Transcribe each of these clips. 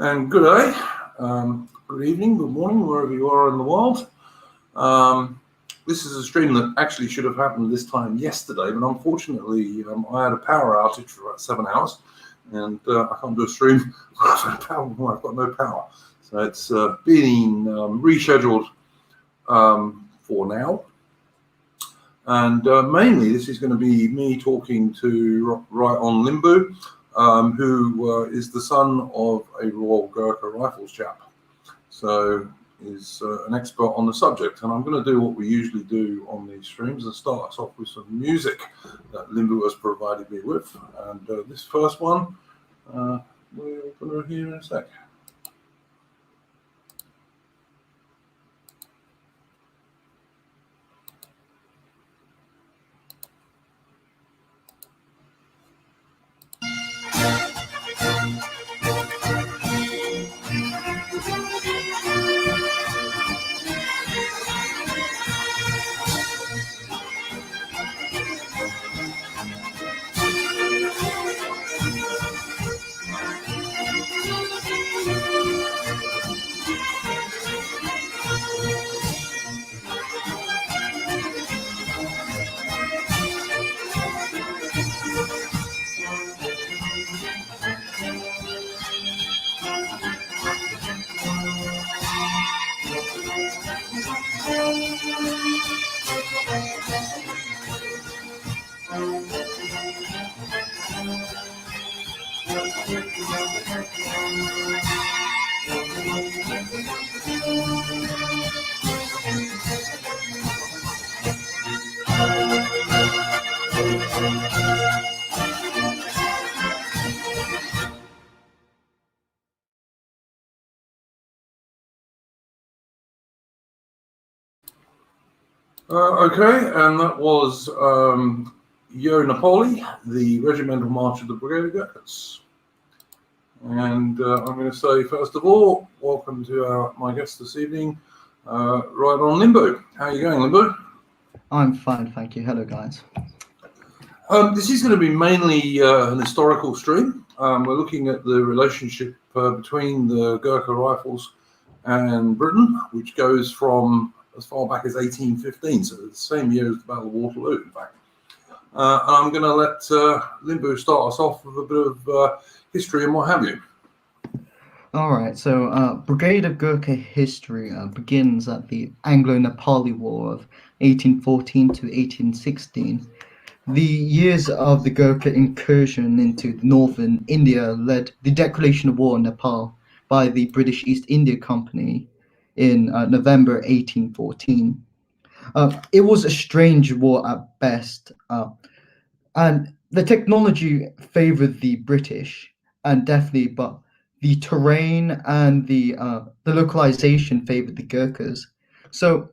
And good day, good evening, good morning, wherever you are in the world. This is a stream that actually should have happened this time yesterday, but unfortunately I had a power outage for about 7 hours, and I can't do a stream I've got no power. So it's been rescheduled for now. And mainly this is going to be me talking to Raion Limbu, who is the son of a Royal Gurkha Rifles chap. So is an expert on the subject. And I'm going to do what we usually do on these streams and start us off with some music that Limbu has provided me with. And this first one, we're going to hear in a sec. Okay, and that was AngloNepali, the Regimental March of the Brigade of Gurkhas. And I'm going to say, first of all, welcome to my guest this evening, Raion Limbu. How are you going, Limbu? I'm fine, thank you. Hello, guys. This is going to be mainly an historical stream. We're looking at the relationship between the Gurkha Rifles and Britain, which goes from as far back as 1815, so the same year as the Battle of Waterloo, in fact. And I'm going to let Limbu start us off with a bit of history and what have you. All right, so Brigade of Gurkha history begins at the AngloNepali War of 1814 to 1816. The years of the Gurkha incursion into northern India led the declaration of war on Nepal by the British East India Company in November 1814. It was a strange war at best, and the technology favored the British, and definitely, but the terrain and the localization favored the Gurkhas. So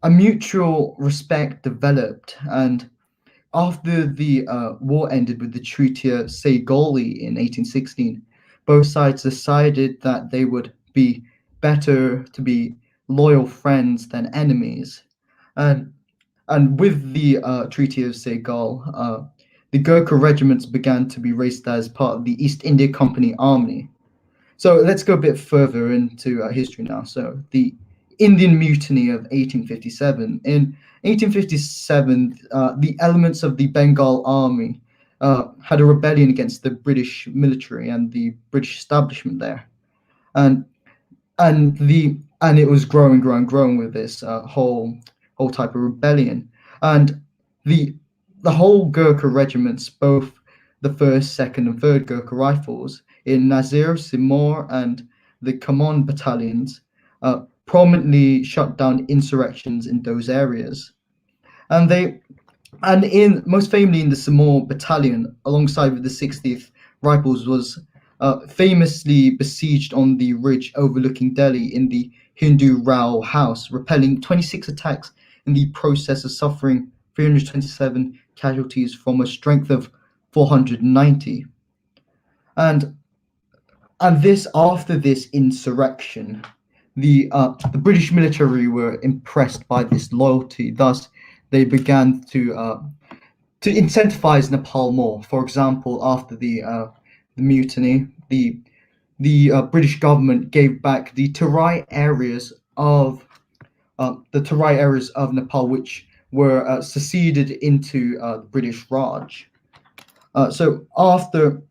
a mutual respect developed, and after the war ended with the Treaty of Segoli in 1816, both sides decided that they would be better to be loyal friends than enemies. And with the Treaty of Segol, the Gurkha regiments began to be raised as part of the East India Company army. So let's go a bit further into history now. So the Indian Mutiny of 1857. In 1857, the elements of the Bengal army had a rebellion against the British military and the British establishment there, and it was growing with this whole type of rebellion, and the whole Gurkha regiments, both the 1st, 2nd, and 3rd Gurkha Rifles in Nazir, Simor, and the Command battalions prominently shut down insurrections in those areas. And in most famously in the Simor battalion, alongside with the 60th Rifles, was famously besieged on the ridge overlooking Delhi in the Hindu Rao house, repelling 26 attacks in the process of suffering 327 casualties from a strength of 490. And after this insurrection, the British military were impressed by this loyalty. Thus, they began to incentivize Nepal more. For example, after the mutiny, the the British government gave back the Terai areas of Nepal, which were seceded into the British Raj. So after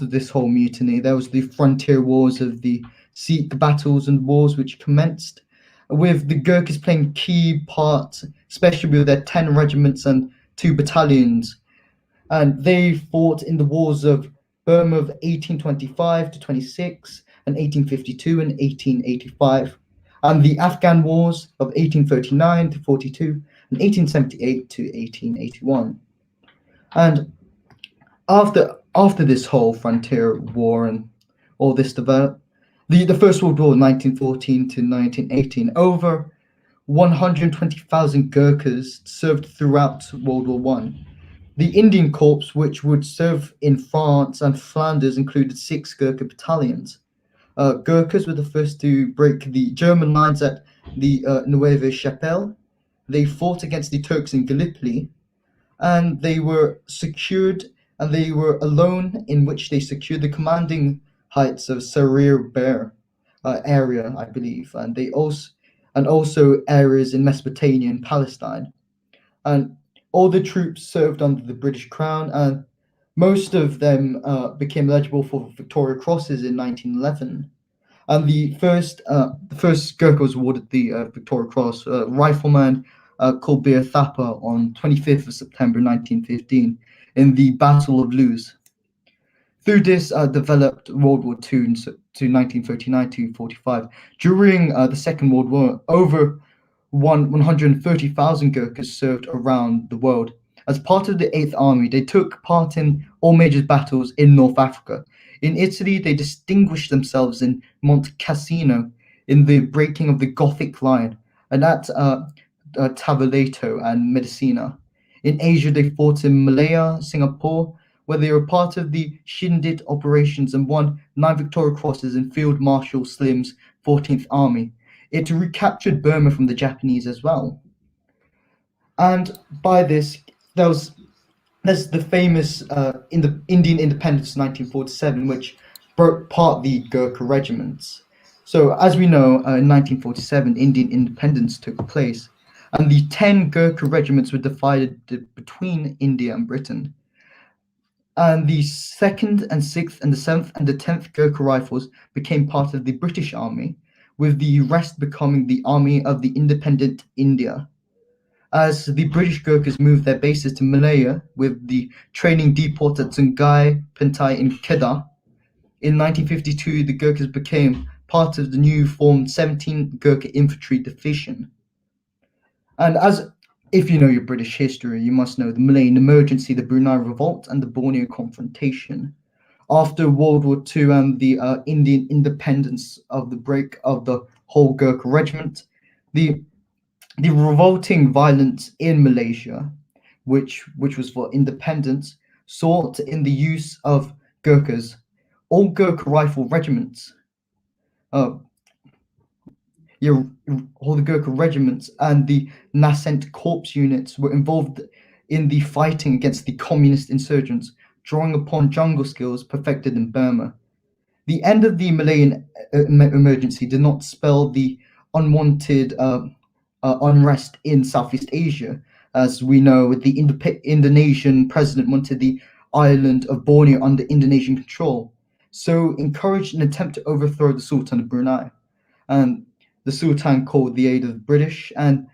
this whole mutiny, there was the frontier wars of the Sikh battles and wars which commenced, with the Gurkhas playing key parts, especially with their 10 regiments and 2 battalions. And they fought in the wars of Burma of 1825 to 26 and 1852 and 1885, and the Afghan wars of 1839 to 42 and 1878 to 1881. And after this whole frontier war and all this developed, the First World War, 1914 to 1918, over 120,000 Gurkhas served throughout World War One. The Indian Corps, which would serve in France and Flanders, included 6 Gurkha battalions. Gurkhas were the first to break the German lines at the Neuve Chapelle. They fought against the Turks in Gallipoli, and they were alone, in which they secured the commanding heights of Sarir Bear area, I believe, and also areas in Mesopotamia and Palestine. And all the troops served under the British Crown, and most of them became eligible for Victoria Crosses in 1911. And the first Gurkha was awarded the Victoria Cross, rifleman Kulbir Thapa, on 25th of September 1915 in the Battle of Luz. Through this developed World War II to 1939 to 45. During the Second World War, over 130,000 Gurkhas served around the world. As part of the Eighth Army, they took part in all major battles in North Africa. In Italy, they distinguished themselves in Monte Cassino in the breaking of the Gothic line, and at Tavoleto and Medicina. In Asia, they fought in Malaya, Singapore, where they were part of the Shindit operations and won 9 Victoria Crosses in Field Marshal Slim's 14th Army. It recaptured Burma from the Japanese as well. And by this, there's the famous in the Indian independence 1947, which broke apart the Gurkha regiments. So as we know, in 1947, Indian independence took place, and the 10 Gurkha regiments were divided between India and Britain. And the 2nd and 6th and the 7th and the 10th Gurkha Rifles became part of the British Army, with the rest becoming the Army of the Independent India. As the British Gurkhas moved their bases to Malaya, with the training depot at Sungai Pentai in Kedah, in 1952 the Gurkhas became part of the new formed 17th Gurkha Infantry Division. And if you know your British history, you must know the Malayan Emergency, the Brunei Revolt, and the Borneo Confrontation. After World War II and the Indian independence of the break of the whole Gurkha regiment, the revolting violence in Malaysia, which was for independence, sought in the use of Gurkhas. All Gurkha rifle regiments, all the Gurkha regiments and the nascent corps units were involved in the fighting against the communist insurgents, drawing upon jungle skills perfected in Burma. The end of the Malayan emergency did not spell the unwanted unrest in Southeast Asia. As we know, the Indonesian president wanted the island of Borneo under Indonesian control, so encouraged an attempt to overthrow the Sultan of Brunei. And the Sultan called the aid of the British, and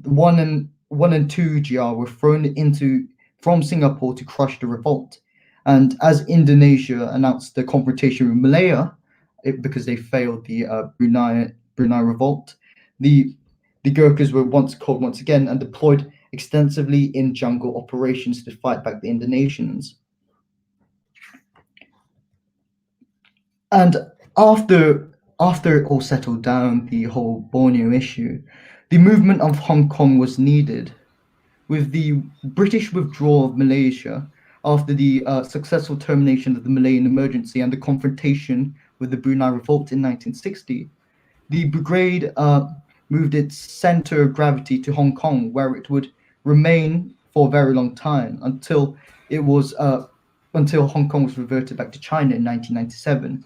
1 and 2 GR were thrown from Singapore to crush the revolt. And as Indonesia announced the confrontation with Malaya, because they failed the Brunei revolt, the Gurkhas were called once again and deployed extensively in jungle operations to fight back the Indonesians. And after it all settled down, the whole Borneo issue, the movement of Hong Kong was needed. With the British withdrawal of Malaysia after the successful termination of the Malayan emergency and the confrontation with the Brunei revolt in 1960, the brigade moved its center of gravity to Hong Kong, where it would remain for a very long time until Hong Kong was reverted back to China in 1997.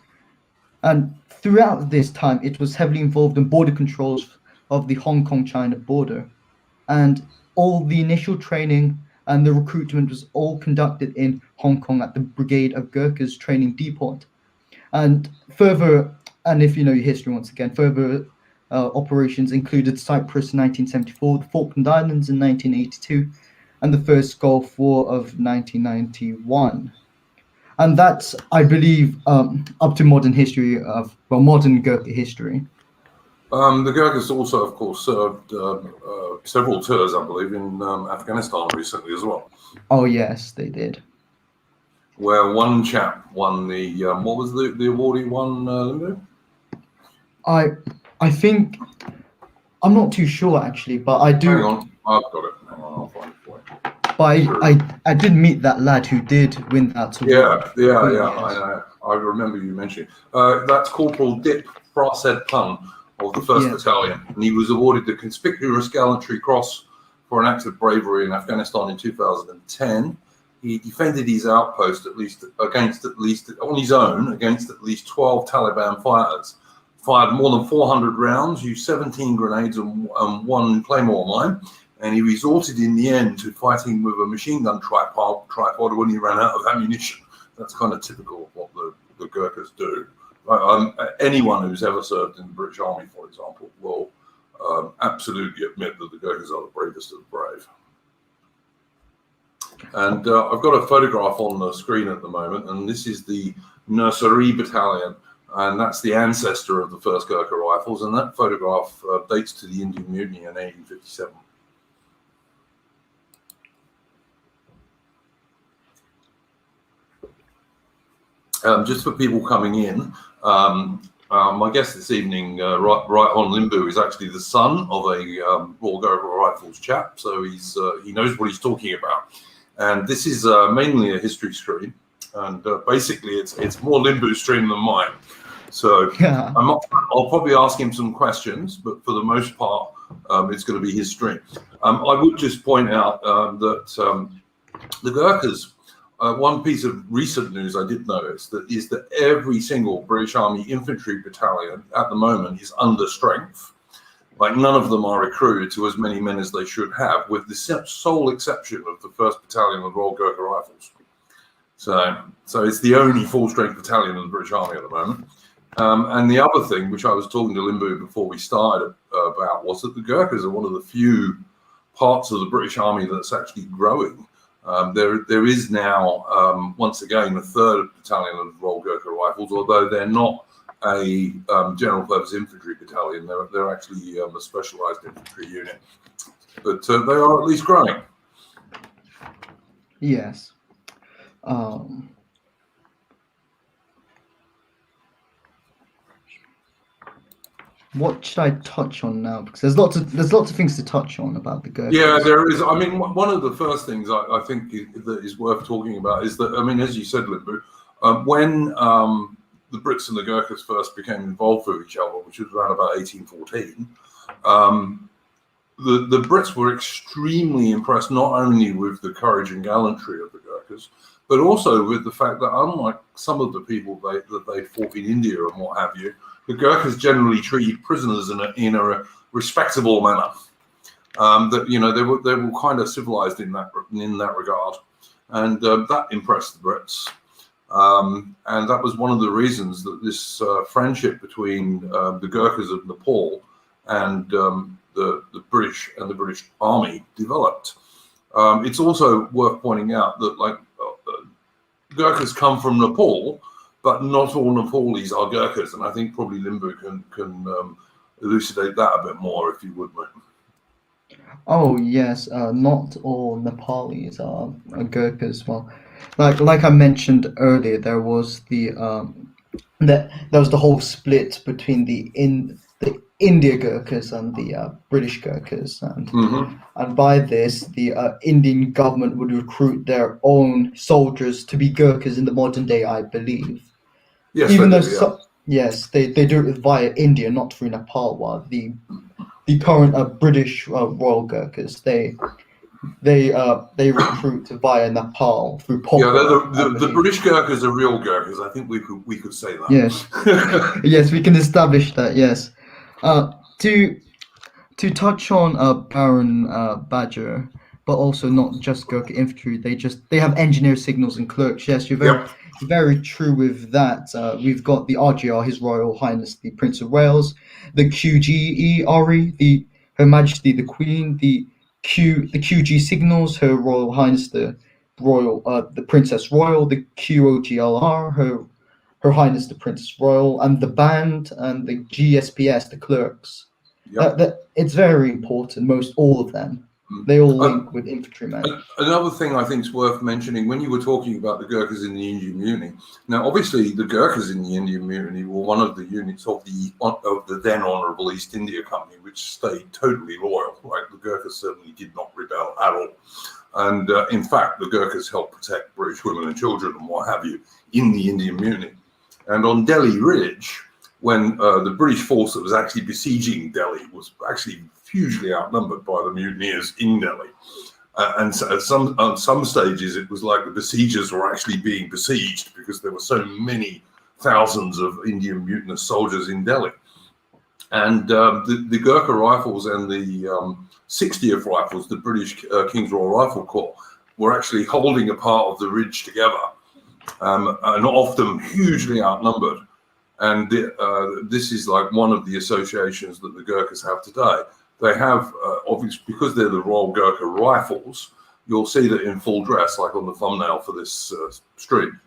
And throughout this time, it was heavily involved in border controls of the Hong Kong-China border. And all the initial training and the recruitment was all conducted in Hong Kong at the Brigade of Gurkhas training depot. And if you know your history once again, further operations included Cyprus in 1974, the Falkland Islands in 1982, and the First Gulf War of 1991. And that's, I believe, up to modern history modern Gurkha history. The Gurkhas also, of course, served several tours, I believe, in Afghanistan recently as well. Oh yes, they did. Where one chap won the what was the award he won, Limbo? I think I'm not too sure actually, but I do. Hang on, I've got it. Hang on, I'll find it for you. But I did meet that lad who did win that award. Yeah. I remember you mentioning. That's Corporal Dip Prasad Pun of the 1st Battalion, and he was awarded the Conspicuous Gallantry Cross for an act of bravery in Afghanistan in 2010. He defended his outpost on his own against at least 12 Taliban fighters. Fired more than 400 rounds, used 17 grenades and one claymore mine, and he resorted in the end to fighting with a machine gun tripod when he ran out of ammunition. That's kind of typical of what the Gurkhas do. Anyone who's ever served in the British Army, for example, will absolutely admit that the Gurkhas are the bravest of the brave. And I've got a photograph on the screen at the moment, and this is the Nursery Battalion, and that's the ancestor of the 1st Gurkha Rifles, and that photograph dates to the Indian Mutiny in 1857. Just for people coming in, my guest this evening, Right Hon Limbu, is actually the son of a Royal Gurkha Rifles chap, so he knows what he's talking about. And this is mainly a history stream, and basically it's more Limbu's stream than mine. So I'll probably ask him some questions, but for the most part, it's going to be his stream. I would just point out that the Gurkhas, one piece of recent news I did notice is that every single British Army infantry battalion at the moment is under strength. Like, none of them are recruited to as many men as they should have, with the sole exception of the 1st Battalion of Royal Gurkha Rifles. So it's the only full-strength battalion in the British Army at the moment. And the other thing, which I was talking to Limbu before we started about, was that the Gurkhas are one of the few parts of the British Army that's actually growing. There is now, once again, a 3rd Battalion of Royal Gurkha Rifles, although they're not a general purpose infantry battalion. They're actually a specialized infantry unit, but they are at least growing. Yes. What should I touch on now? Because there's lots of things to touch on about the Gurkhas. Yeah, there is. I mean, one of the first things I think that is worth talking about is that, I mean, as you said, Limbu, when the Brits and the Gurkhas first became involved with each other, which was around about 1814, the Brits were extremely impressed not only with the courage and gallantry of the Gurkhas, but also with the fact that, unlike some of the people that they fought in India and what have you, the Gurkhas generally treated prisoners in a respectable manner. That, you know, they were kind of civilized in that regard, and that impressed the Brits. And that was one of the reasons that this friendship between the Gurkhas of Nepal and the British and the British Army developed. It's also worth pointing out that, like, Gurkhas come from Nepal, but not all Nepalis are Gurkhas, and I think probably Limbu can elucidate that a bit more, if you would, mate. Oh yes, not all Nepalis are Gurkhas. Well, like I mentioned earlier, there was the whole split between the India Gurkhas and the British Gurkhas, and by this, the Indian government would recruit their own soldiers to be Gurkhas in the modern day, I believe. Yes, even though they do it via India, not through Nepal. While the current British Royal Gurkhas, they they recruit via Nepal through Yeah, Pokhara, I the believe. British Gurkhas are real Gurkhas. I think we could say Yes, that. yes, we can establish that. Yes, uh, to touch on Baron Badger, but also not just Gurkha infantry. They have engineer signals and clerks. Yes, you're Yep. very true with that. We've got the RGR, His Royal Highness the Prince of Wales, the QGERE, the Her Majesty the Queen, the QG signals, Her Royal Highness the Princess Royal, the QOGLR, Her Highness the Princess Royal, and the band and the GSPS, the clerks. Yep. It's very important. Most all of them, they all link with infantrymen. Another thing I think is worth mentioning when you were talking about the Gurkhas in the Indian Mutiny. Now, obviously, the Gurkhas in the Indian Mutiny were one of the units of the then Honourable East India Company, which stayed totally loyal. Right, the Gurkhas certainly did not rebel at all, and in fact, the Gurkhas helped protect British women and children and what have you in the Indian Mutiny. And on Delhi Ridge, when the British force that was actually besieging Delhi was actually hugely outnumbered by the mutineers in Delhi. And so at some stages, it was like the besiegers were actually being besieged because there were so many thousands of Indian mutinous soldiers in Delhi. And the Gurkha Rifles and the 60th Rifles, the British King's Royal Rifle Corps, were actually holding a part of the ridge together, and often hugely outnumbered. And this is like one of the associations that the Gurkhas have today. They have, obviously, because they're the Royal Gurkha Rifles, you'll see that in full dress, like on the thumbnail for this stream.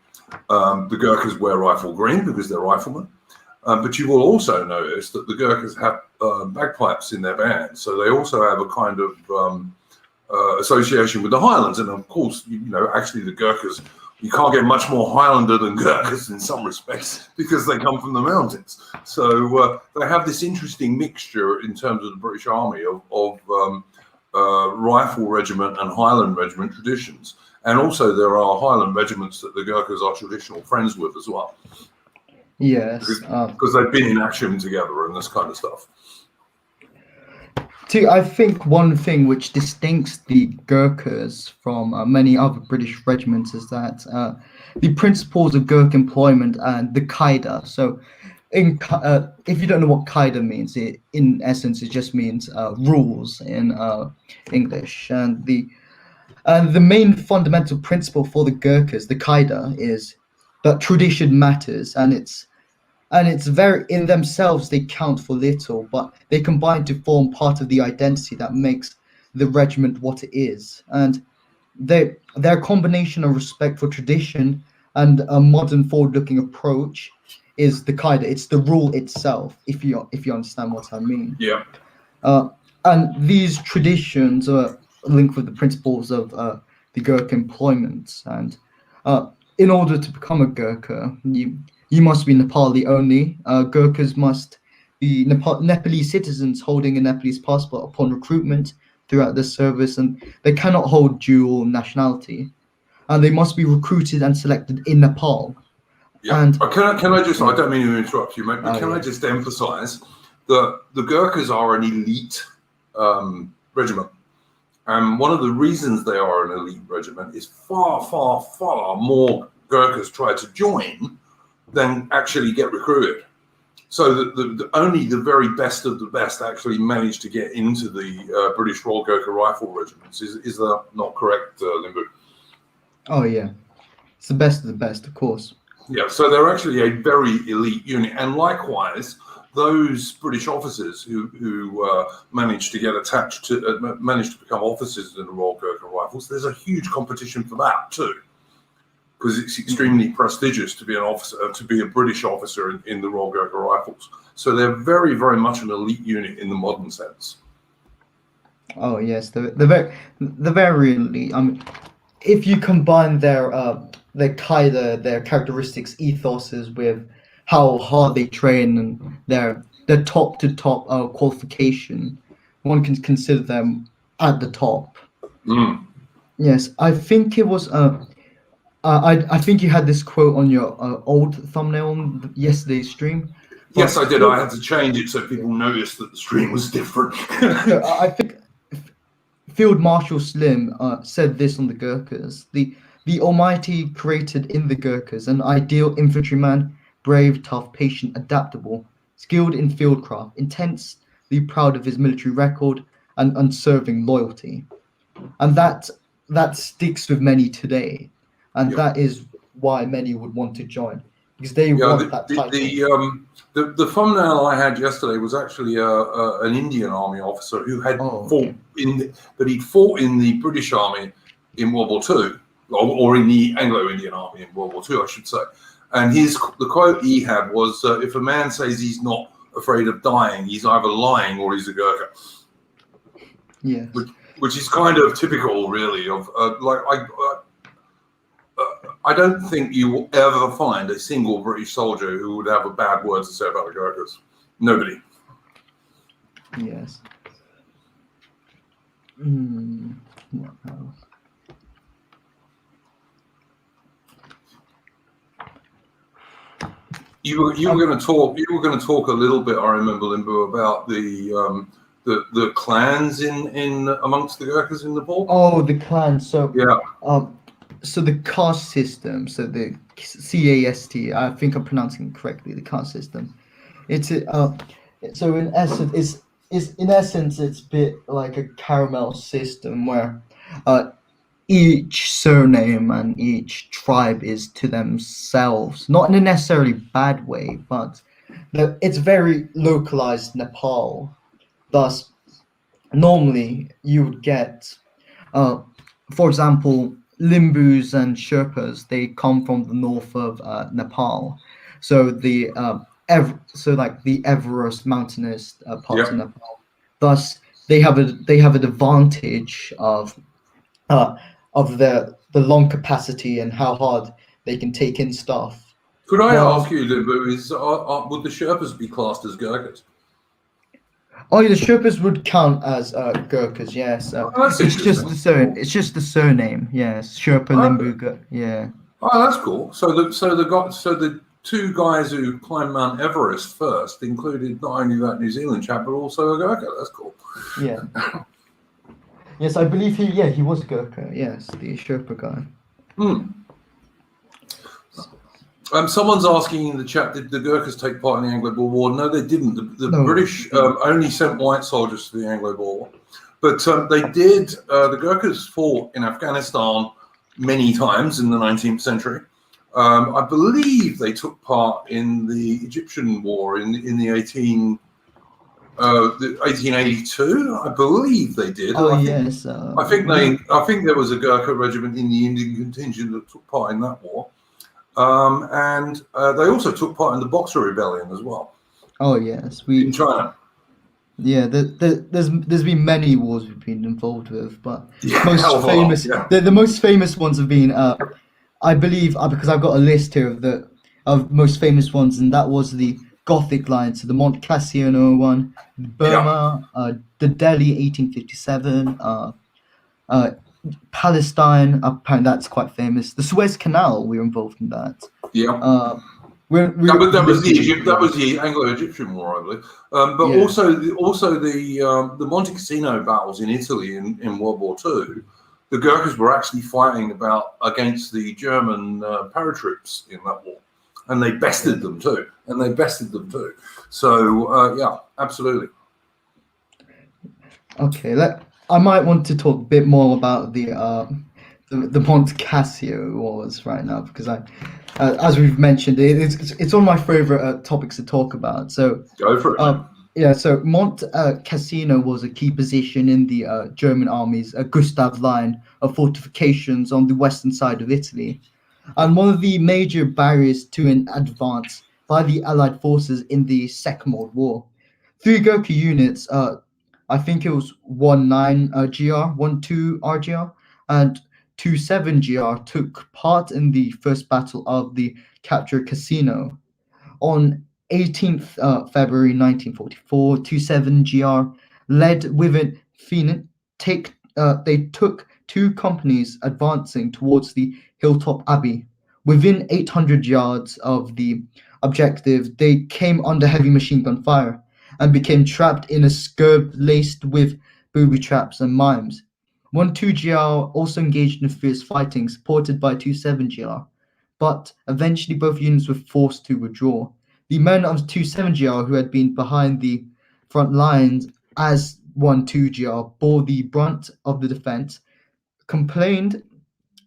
The Gurkhas wear rifle green because they're riflemen. But you will also notice that the Gurkhas have bagpipes in their band. So they also have a kind of association with the Highlands. And of course, actually the Gurkhas, you can't get much more Highlander than Gurkhas in some respects because they come from the mountains. So they have this interesting mixture in terms of the British Army of rifle regiment and Highland regiment traditions. And also there are Highland regiments that the Gurkhas are traditional friends with as well. Yes. Because they've been in action together and this kind of stuff. I think one thing which distincts the Gurkhas from many other British regiments is that the principles of Gurkha employment and the Qaida. So, if you don't know what Qaida means, in essence it just means rules in English. And the main fundamental principle for the Gurkhas, the Qaida, is that tradition matters, and it's very, in themselves, they count for little, but they combine to form part of the identity that makes the regiment what it is. And their combination of respect for tradition and a modern forward-looking approach is the Qaida. It's the rule itself, if you understand what I mean. Yeah. And these traditions are linked with the principles of the Gurkha employment. And in order to become a Gurkha, you must be Nepali only. Gurkhas must be Nepalese citizens holding a Nepalese passport upon recruitment throughout their service, and they cannot hold dual nationality. And they must be recruited and selected in Nepal. Yeah. And can I just, I don't mean to interrupt you, mate, but can I just emphasize that the Gurkhas are an elite regiment. And one of the reasons they are an elite regiment is far, far, far more Gurkhas try to join than actually get recruited. So that only the very best of the best actually manage to get into the British Royal Gurkha Rifle regiments. Is that not correct, Limbu? Oh yeah, it's the best of the best, of course. Yeah, so they're actually a very elite unit, and likewise, those British officers who managed to get attached to, managed to become officers in the Royal Gurkha Rifles, there's a huge competition for that too, because it's extremely prestigious to be an officer, to be a British officer in the Royal Gurkha Rifles. So they're very, very much an elite unit in the modern sense. Oh yes, they're very elite. I mean, if you combine their Qaida, their characteristics, ethoses with how hard they train and their top to top qualification, one can consider them at the top. Mm. Yes, I think it was. I think you had this quote on your old thumbnail on yesterday's stream. Yes, I did. I had to change it so people noticed that the stream was different. I think Field Marshal Slim said this on the Gurkhas: the Almighty created in the Gurkhas an ideal infantryman, brave, tough, patient, adaptable, skilled in fieldcraft, intensely proud of his military record, and unswerving loyalty. And that sticks with many today, and that is why many would want to join, because they want that title. The thumbnail I had yesterday was actually an Indian Army officer who had fought he'd fought in the British Army in World War II, or in the Anglo-Indian Army in World War II, I should say. And the quote he had was, "If a man says he's not afraid of dying, he's either lying or he's a Gurkha." Yes. Which is kind of typical, really, of I don't think you will ever find a single British soldier who would have a bad word to say about the Gurkhas. Nobody. Yes. What else? You were going to talk a little bit, I remember, Limbo, about the clans in amongst the Gurkhas in Nepal. Oh, the clans. So yeah. So the caste system, so the CAST, I think I'm pronouncing it correctly, the caste system. It's so in essence, it's a bit like a caramel system where each surname and each tribe is to themselves, not in a necessarily bad way, but it's very localized Nepal. Thus, normally you would get, for example, Limbus and Sherpas. They come from the north of Nepal, so the the Everest mountainous parts of Nepal. Thus, they have an advantage of the long capacity and how hard they can take in stuff. Could I ask you, Limbu, would the Sherpas be classed as Gurkhas? Oh, yeah, the Sherpas would count as Gurkhas, yes. It's just the surname, yes. Sherpa, Limbu, yeah. Oh, that's cool. So the two guys who climbed Mount Everest first included not only that New Zealand chap, but also a Gurkha. That's cool. Yeah. Yes, I believe he was a Gurkha. Yes, the Sherpa guy. Someone's asking in the chat, did the Gurkhas take part in the Anglo-Boer War? No, they didn't. The British only sent white soldiers to the Anglo-Boer War. But they did, the Gurkhas fought in Afghanistan many times in the 19th century. I believe they took part in the Egyptian War in the 1882. I believe they did. Yes. I think there was a Gurkha regiment in the Indian contingent that took part in that war. And they also took part in the Boxer Rebellion as well. Oh yes, in China. Yeah, there's been many wars we've been involved with, but the most famous ones have been, I believe, because I've got a list here of most famous ones, and that was the Gothic line, so the Monte Cassio one, Burma, the Delhi 1857, Palestine, apparently that's quite famous. The Suez Canal, we were involved in that. Yeah. That was the Anglo-Egyptian War, I believe. But also the Monte Cassino battles in Italy in World War II. The Gurkhas were actually fighting against the German paratroops in that war, and they bested them too. So yeah, absolutely. Okay, I might want to talk a bit more about the Monte Cassio wars right now, because as we've mentioned, it's one of my favorite topics to talk about. So go for it. So Monte Cassino was a key position in the German army's Gustav line of fortifications on the western side of Italy, and one of the major barriers to an advance by the Allied forces in the Second World War. 3 Gurkha units, I think it was 19 GR, 12 RGR, and 27 GR took part in the first battle of the captured Cassino. On 18th February 1944, 27 GR, led with an Phoenix, they took 2 companies advancing towards the Hilltop Abbey. Within 800 yards of the objective, they came under heavy machine gun fire and became trapped in a scurb laced with booby traps and mines. 1-2GR also engaged in fierce fighting, supported by 2-7GR, but eventually both units were forced to withdraw. The men of 2-7GR, who had been behind the front lines as 1-2GR, bore the brunt of the defense, complained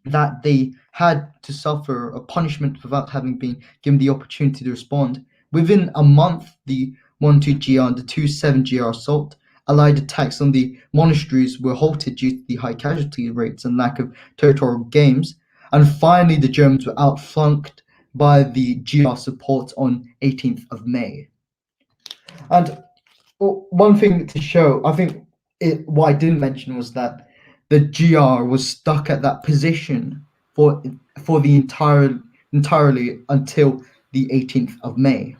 that they had to suffer a punishment without having been given the opportunity to respond. Within a month, the 1-2GR and the 2-7GR assault Allied attacks on the monasteries were halted due to the high casualty rates and lack of territorial gains. And finally, the Germans were outflanked by the GR support on 18th of May. And one thing to show, I think what I didn't mention was that the GR was stuck at that position for the entirely until the 18th of May.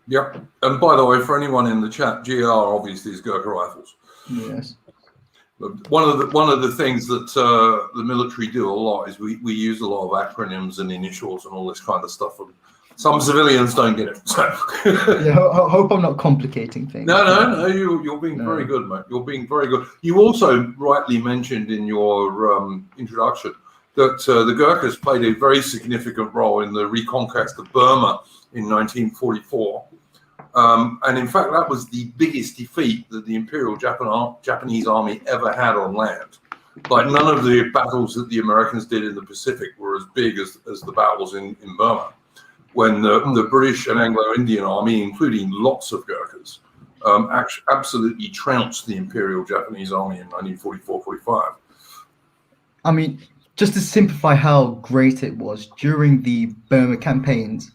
Yep. And by the way, for anyone in the chat, GR obviously is Gurkha Rifles. Yes. One of the things that the military do a lot is we use a lot of acronyms and initials and all this kind of stuff. And some civilians don't get it. So. Yeah, I hope I'm not complicating things. No, you're being very good, mate. You're being very good. You also rightly mentioned in your introduction that the Gurkhas played a very significant role in the reconquest of Burma in 1944. And in fact, that was the biggest defeat that the Imperial Japanese Army ever had on land. Like, none of the battles that the Americans did in the Pacific were as big as the battles in Burma, when the British and Anglo-Indian Army, including lots of Gurkhas, absolutely trounced the Imperial Japanese Army in 1944-45. I mean, just to simplify how great it was, during the Burma campaigns,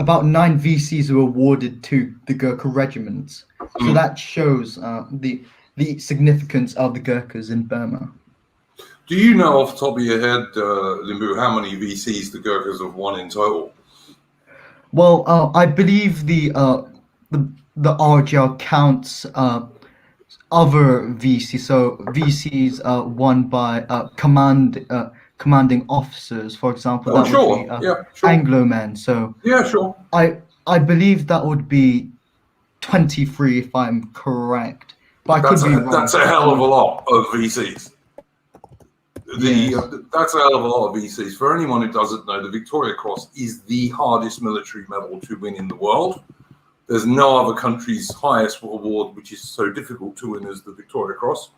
about 9 VCs were awarded to the Gurkha regiments. So that shows the significance of the Gurkhas in Burma. Do you know off the top of your head, Limbu, how many VCs the Gurkhas have won in total? Well, I believe the RGR counts other VCs. So VCs won by commanding officers, for example. That would be Anglo-men. So sure. I believe that would be 23 if I'm correct. But I could be wrong. That's a hell of a lot of VCs. That's a hell of a lot of VCs. For anyone who doesn't know, the Victoria Cross is the hardest military medal to win in the world. There's no other country's highest award which is so difficult to win as the Victoria Cross.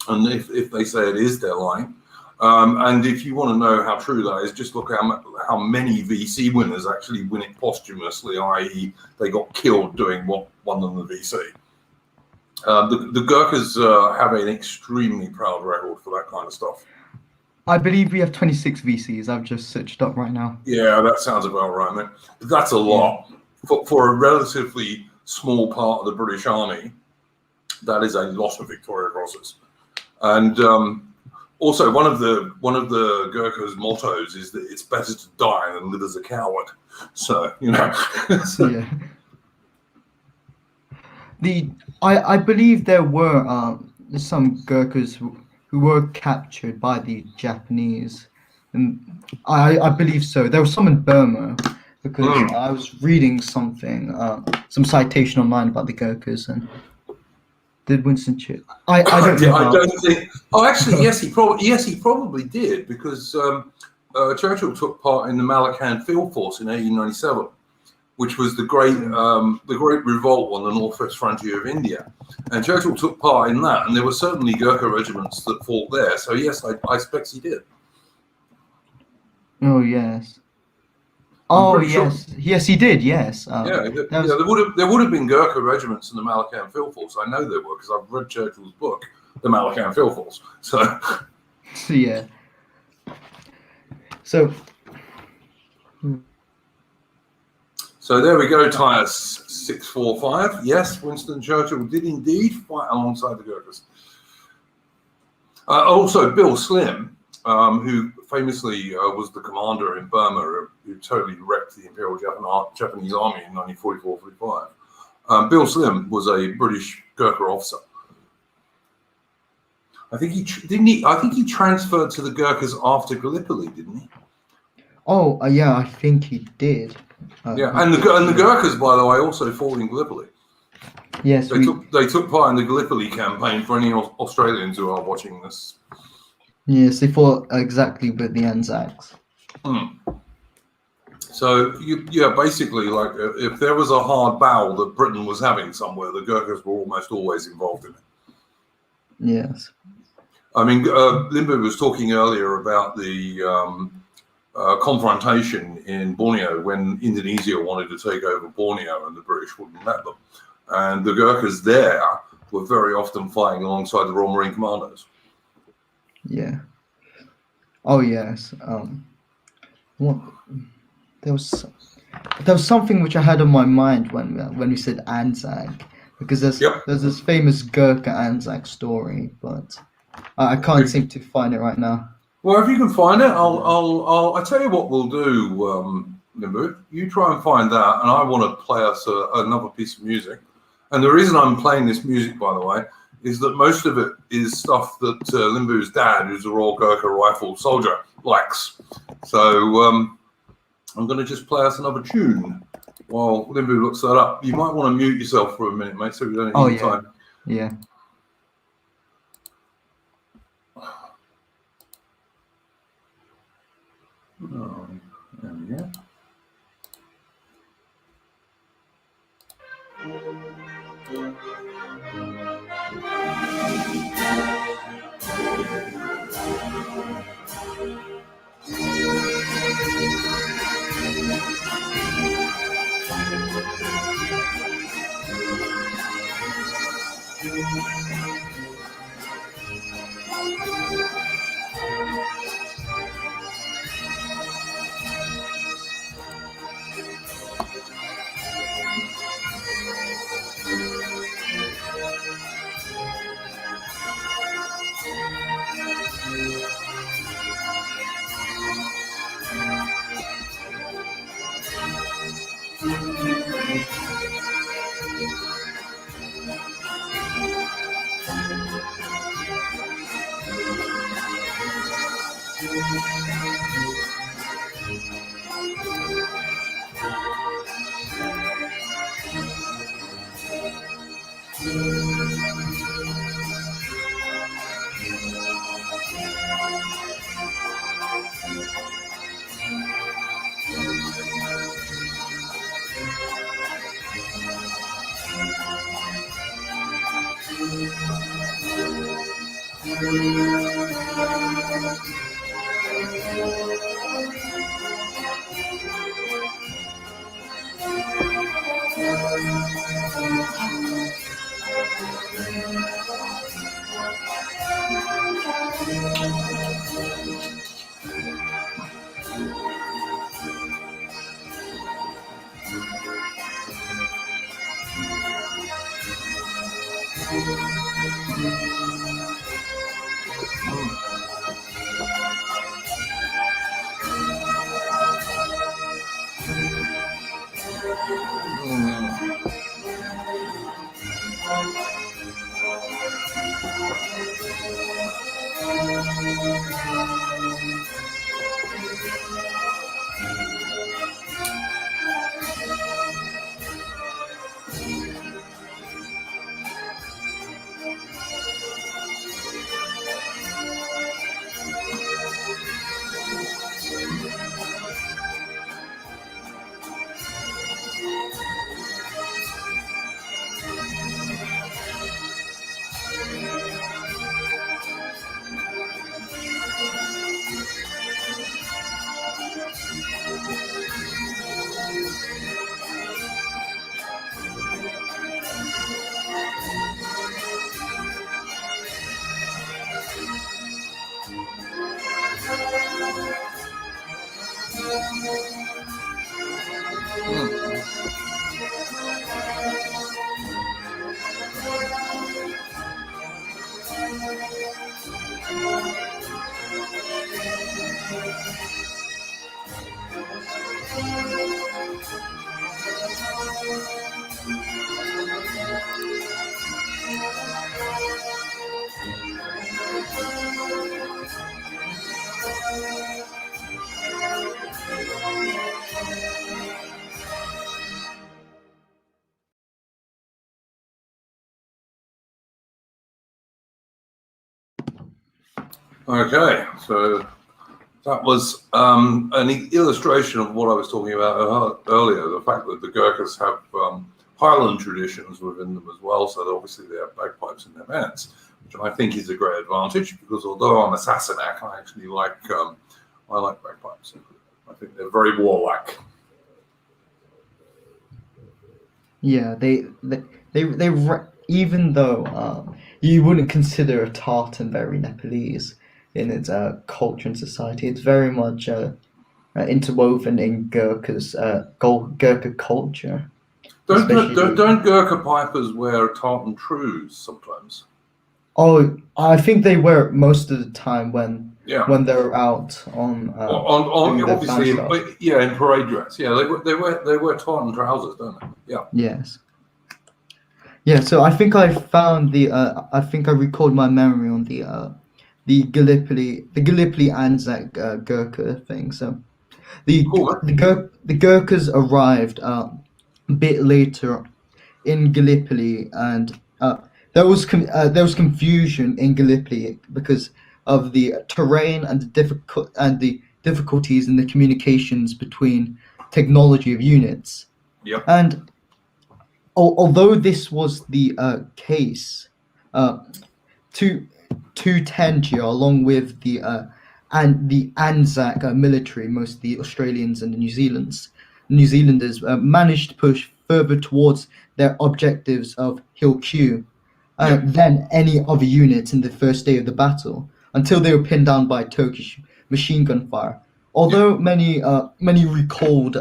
And if they say it is, they're lying. And if you want to know how true that is, just look at how many VC winners actually win it posthumously, i.e. they got killed doing what won them the VC. The Gurkhas have an extremely proud record for that kind of stuff. I believe we have 26 VCs. I've just searched up right now. Yeah, that sounds about right, man. That's a lot. For a relatively small part of the British Army, that is a lot of Victoria Crosses. And also, one of the Gurkhas' mottos is that it's better to die than live as a coward. So, you know. I believe there were some Gurkhas who were captured by the Japanese, and I believe so. There was some in Burma, because I was reading something, some citation online about the Gurkhas, and did Winston Churchill? I don't know. I don't think. Oh, actually, yes, he probably did, because Churchill took part in the Malakand Field Force in 1897, which was the great revolt on the northwest frontier of India, and Churchill took part in that, and there were certainly Gurkha regiments that fought there. So yes, I expect he did. Oh yes. Oh yes, sure. Yes he did. Yes. There would have been Gurkha regiments in the Malakand Field Force. I know there were, because I've read Churchill's book, The Malakand Field Force. So. Yeah. So there we go, Tyre 645. Yes, Winston Churchill did indeed fight alongside the Gurkhas. Also, Bill Slim, who famously was the commander in Burma, who totally wrecked the Imperial Japanese Army in 1944-45. Bill Slim was a British Gurkha officer. I think he transferred to the Gurkhas after Gallipoli, didn't he? Oh, yeah, I think he did. And the Gurkhas, by the way, also fought in Gallipoli. Yes, They took part in the Gallipoli campaign. For any Australians who are watching this, they fought exactly with the Anzacs. So basically, like if there was a hard battle that Britain was having somewhere, the Gurkhas were almost always involved in it. Yes. I mean, Limbu was talking earlier about the confrontation in Borneo when Indonesia wanted to take over Borneo and the British wouldn't let them. And the Gurkhas there were very often fighting alongside the Royal Marine Commandos. Yeah. Oh yes. What there was something which I had on my mind when we said Anzac, because there's this famous Gurkha Anzac story, but I can't seem to find it right now. Well, if you can find it, I'll tell you what we'll do, Limbu. You try and find that, and I want to play us another piece of music. And the reason I'm playing this music, by the way, is that most of it is stuff that Limbu's dad, who's a Royal Gurkha Rifle soldier, likes. So I'm going to just play us another tune while Limbu looks that up. You might want to mute yourself for a minute, mate, so we don't hear time. Yeah. Oh, there we go. Okay, so that was an illustration of what I was talking about earlier, the fact that the Gurkhas have Highland traditions within them as well, so obviously they have bagpipes in their bands, which I think is a great advantage, because although I'm a Sassenach, I actually like bagpipes. I think they're very warlike. Yeah, even though you wouldn't consider a tartan very Nepalese in its culture and society, it's very much interwoven in Gurkha culture, especially. Don't Gurkha pipers wear tartan trews sometimes? Oh, I think they wear it most of the time when Yeah. they're out on doing their Obviously, stuff. in parade dress. Yeah, they wear tartan trousers, don't they? Yeah. Yes. Yeah, so I think I found I think I recalled my memory on the Gallipoli Anzac Gurkha thing. So Cool. the Gurkhas arrived a bit later in Gallipoli, and there was confusion in Gallipoli because of the terrain and the difficulties in the communications between technology of units. Yep. And although this was the case, uh, two 210 along with the Anzac military, most of the Australians and the New Zealanders managed to push further towards their objectives of Hill Q Yep. than any other units in the first day of the battle, until they were pinned down by Turkish machine gun fire. Although many recalled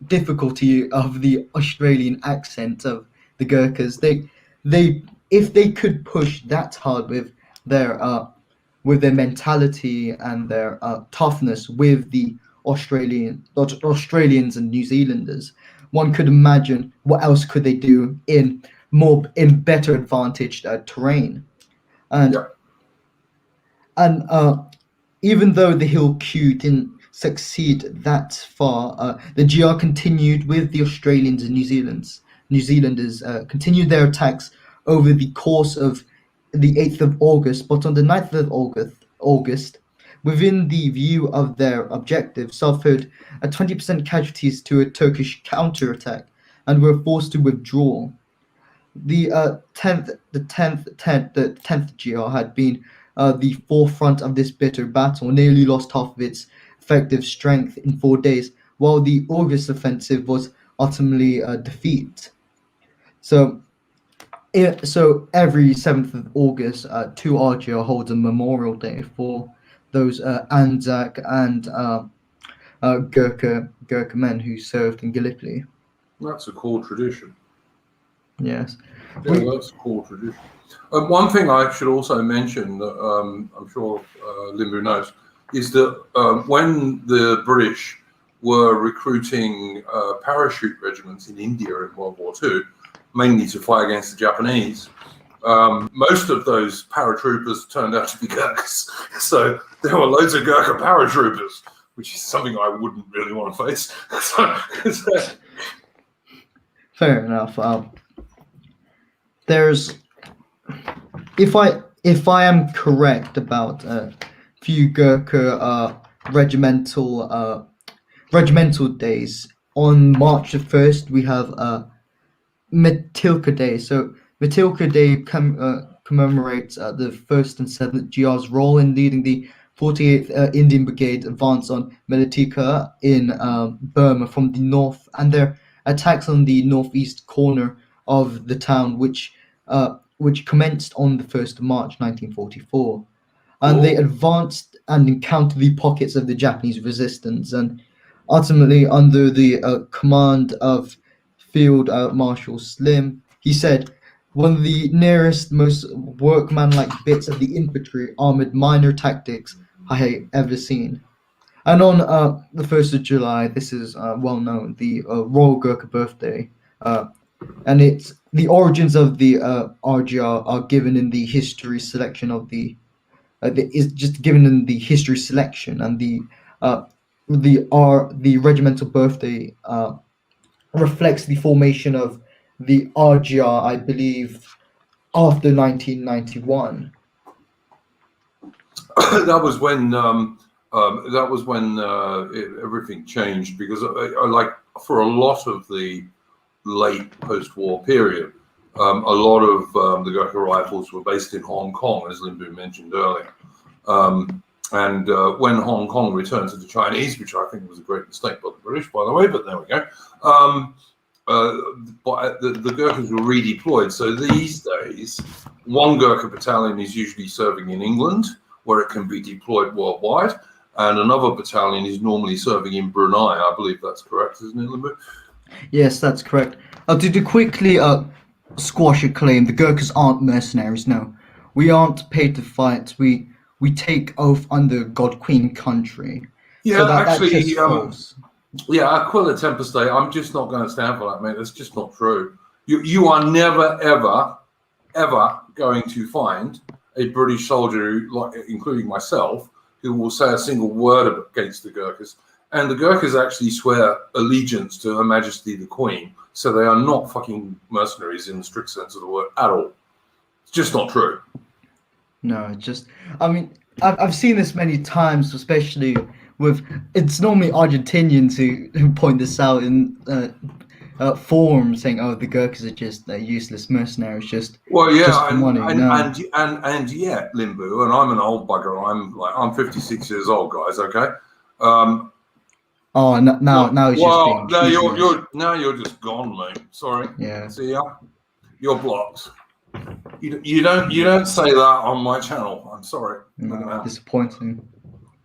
difficulty of the Australian accent of the Gurkhas, they if they could push that hard with their mentality and their toughness with the Australians and New Zealanders, one could imagine what else could they do in better advantaged terrain. And Yep. and even though the Hill Q didn't succeed that far, the GR continued with the Australians and New Zealanders continued their attacks over the course of the 8th of August, but on the 9th of August, within the view of their objective, suffered a 20% casualties to a Turkish counterattack and were forced to withdraw. The 10th GR had been the forefront of this bitter battle, nearly lost half of its effective strength in 4 days, while the August offensive was ultimately a defeat. So every 7th of August, 2RGR holds a memorial day for those Anzac and Gurkha men who served in Gallipoli. That's a cool tradition. Yes. Yeah, that's a cool tradition. One thing I should also mention that I'm sure Limbu knows is that when the British were recruiting parachute regiments in India in World War II, mainly to fight against the Japanese, most of those paratroopers turned out to be Gurkhas. So there were loads of Gurkha paratroopers, which is something I wouldn't really want to face. Fair enough. There's, if I am correct about a few Gurkha regimental days, on March the 1st we have Matilka Day. So Matilka Day commemorates the 1st and 7th GR's role in leading the 48th Indian Brigade advance on Matilka in Burma from the north, and their attacks on the northeast corner of the town, which commenced on the 1st of March 1944. And they advanced and encountered the pockets of the Japanese resistance, and ultimately, under the command of Field Marshal Slim, he said, "One of the nearest, most workmanlike bits of the infantry armored minor tactics I have ever seen." And on the 1st of July, this is well known, the Royal Gurkha birthday, and it's the origins of the RGR are given in the history selection of is just given in the history selection, and the regimental birthday reflects the formation of the RGR, I believe, after 1991. that was when everything changed, because I like for a lot of the late post-war period, a lot of the Gurkha Rifles were based in Hong Kong, as Limbu mentioned earlier. And when Hong Kong returned to the Chinese, which I think was a great mistake by the British, by the way, but there we go, the Gurkhas were redeployed. So these days, one Gurkha battalion is usually serving in England, where it can be deployed worldwide, and another battalion is normally serving in Brunei. I believe that's correct, isn't it, Limbu? Yes, that's correct. To quickly squash a claim, the Gurkhas aren't mercenaries. No, we aren't paid to fight. We take oath under God Queen country. Yeah, so that's actually, just false. yeah, Aquila Tempeste, I'm just not going to stand for that, mate. That's just not true. You are never, ever going to find a British soldier, like, including myself, who will say a single word against the Gurkhas. And the Gurkhas actually swear allegiance to Her Majesty the Queen, so they are not fucking mercenaries in the strict sense of the word at all. It's just not true. No, I mean, I've seen this many times, especially with, it's normally Argentinians who point this out in forums, saying, "Oh, the Gurkhas are just useless mercenaries, just well, yeah, just for money." and yet, Limbu, and I'm an old bugger. I'm 56 years old, guys. Okay. Oh, now he's just being well, you're just gone, mate. Sorry. Yeah. See ya. You're blocked. You don't say that on my channel. I'm sorry. No, disappointing.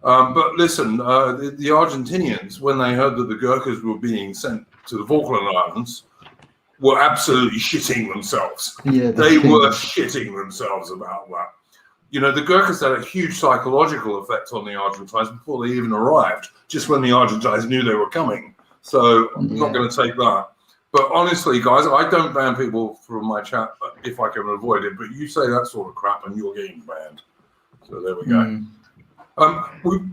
But listen, the Argentinians, when they heard that the Gurkhas were being sent to the Falkland Islands, were absolutely shitting themselves. Yeah, they were shitting themselves about that. You know, the Gurkhas had a huge psychological effect on the Argentines before they even arrived, just when the Argentines knew they were coming. So I'm not going to take that. But honestly, guys, I don't ban people from my chat if I can avoid it. But you say that sort of crap and you're getting banned. So there we go.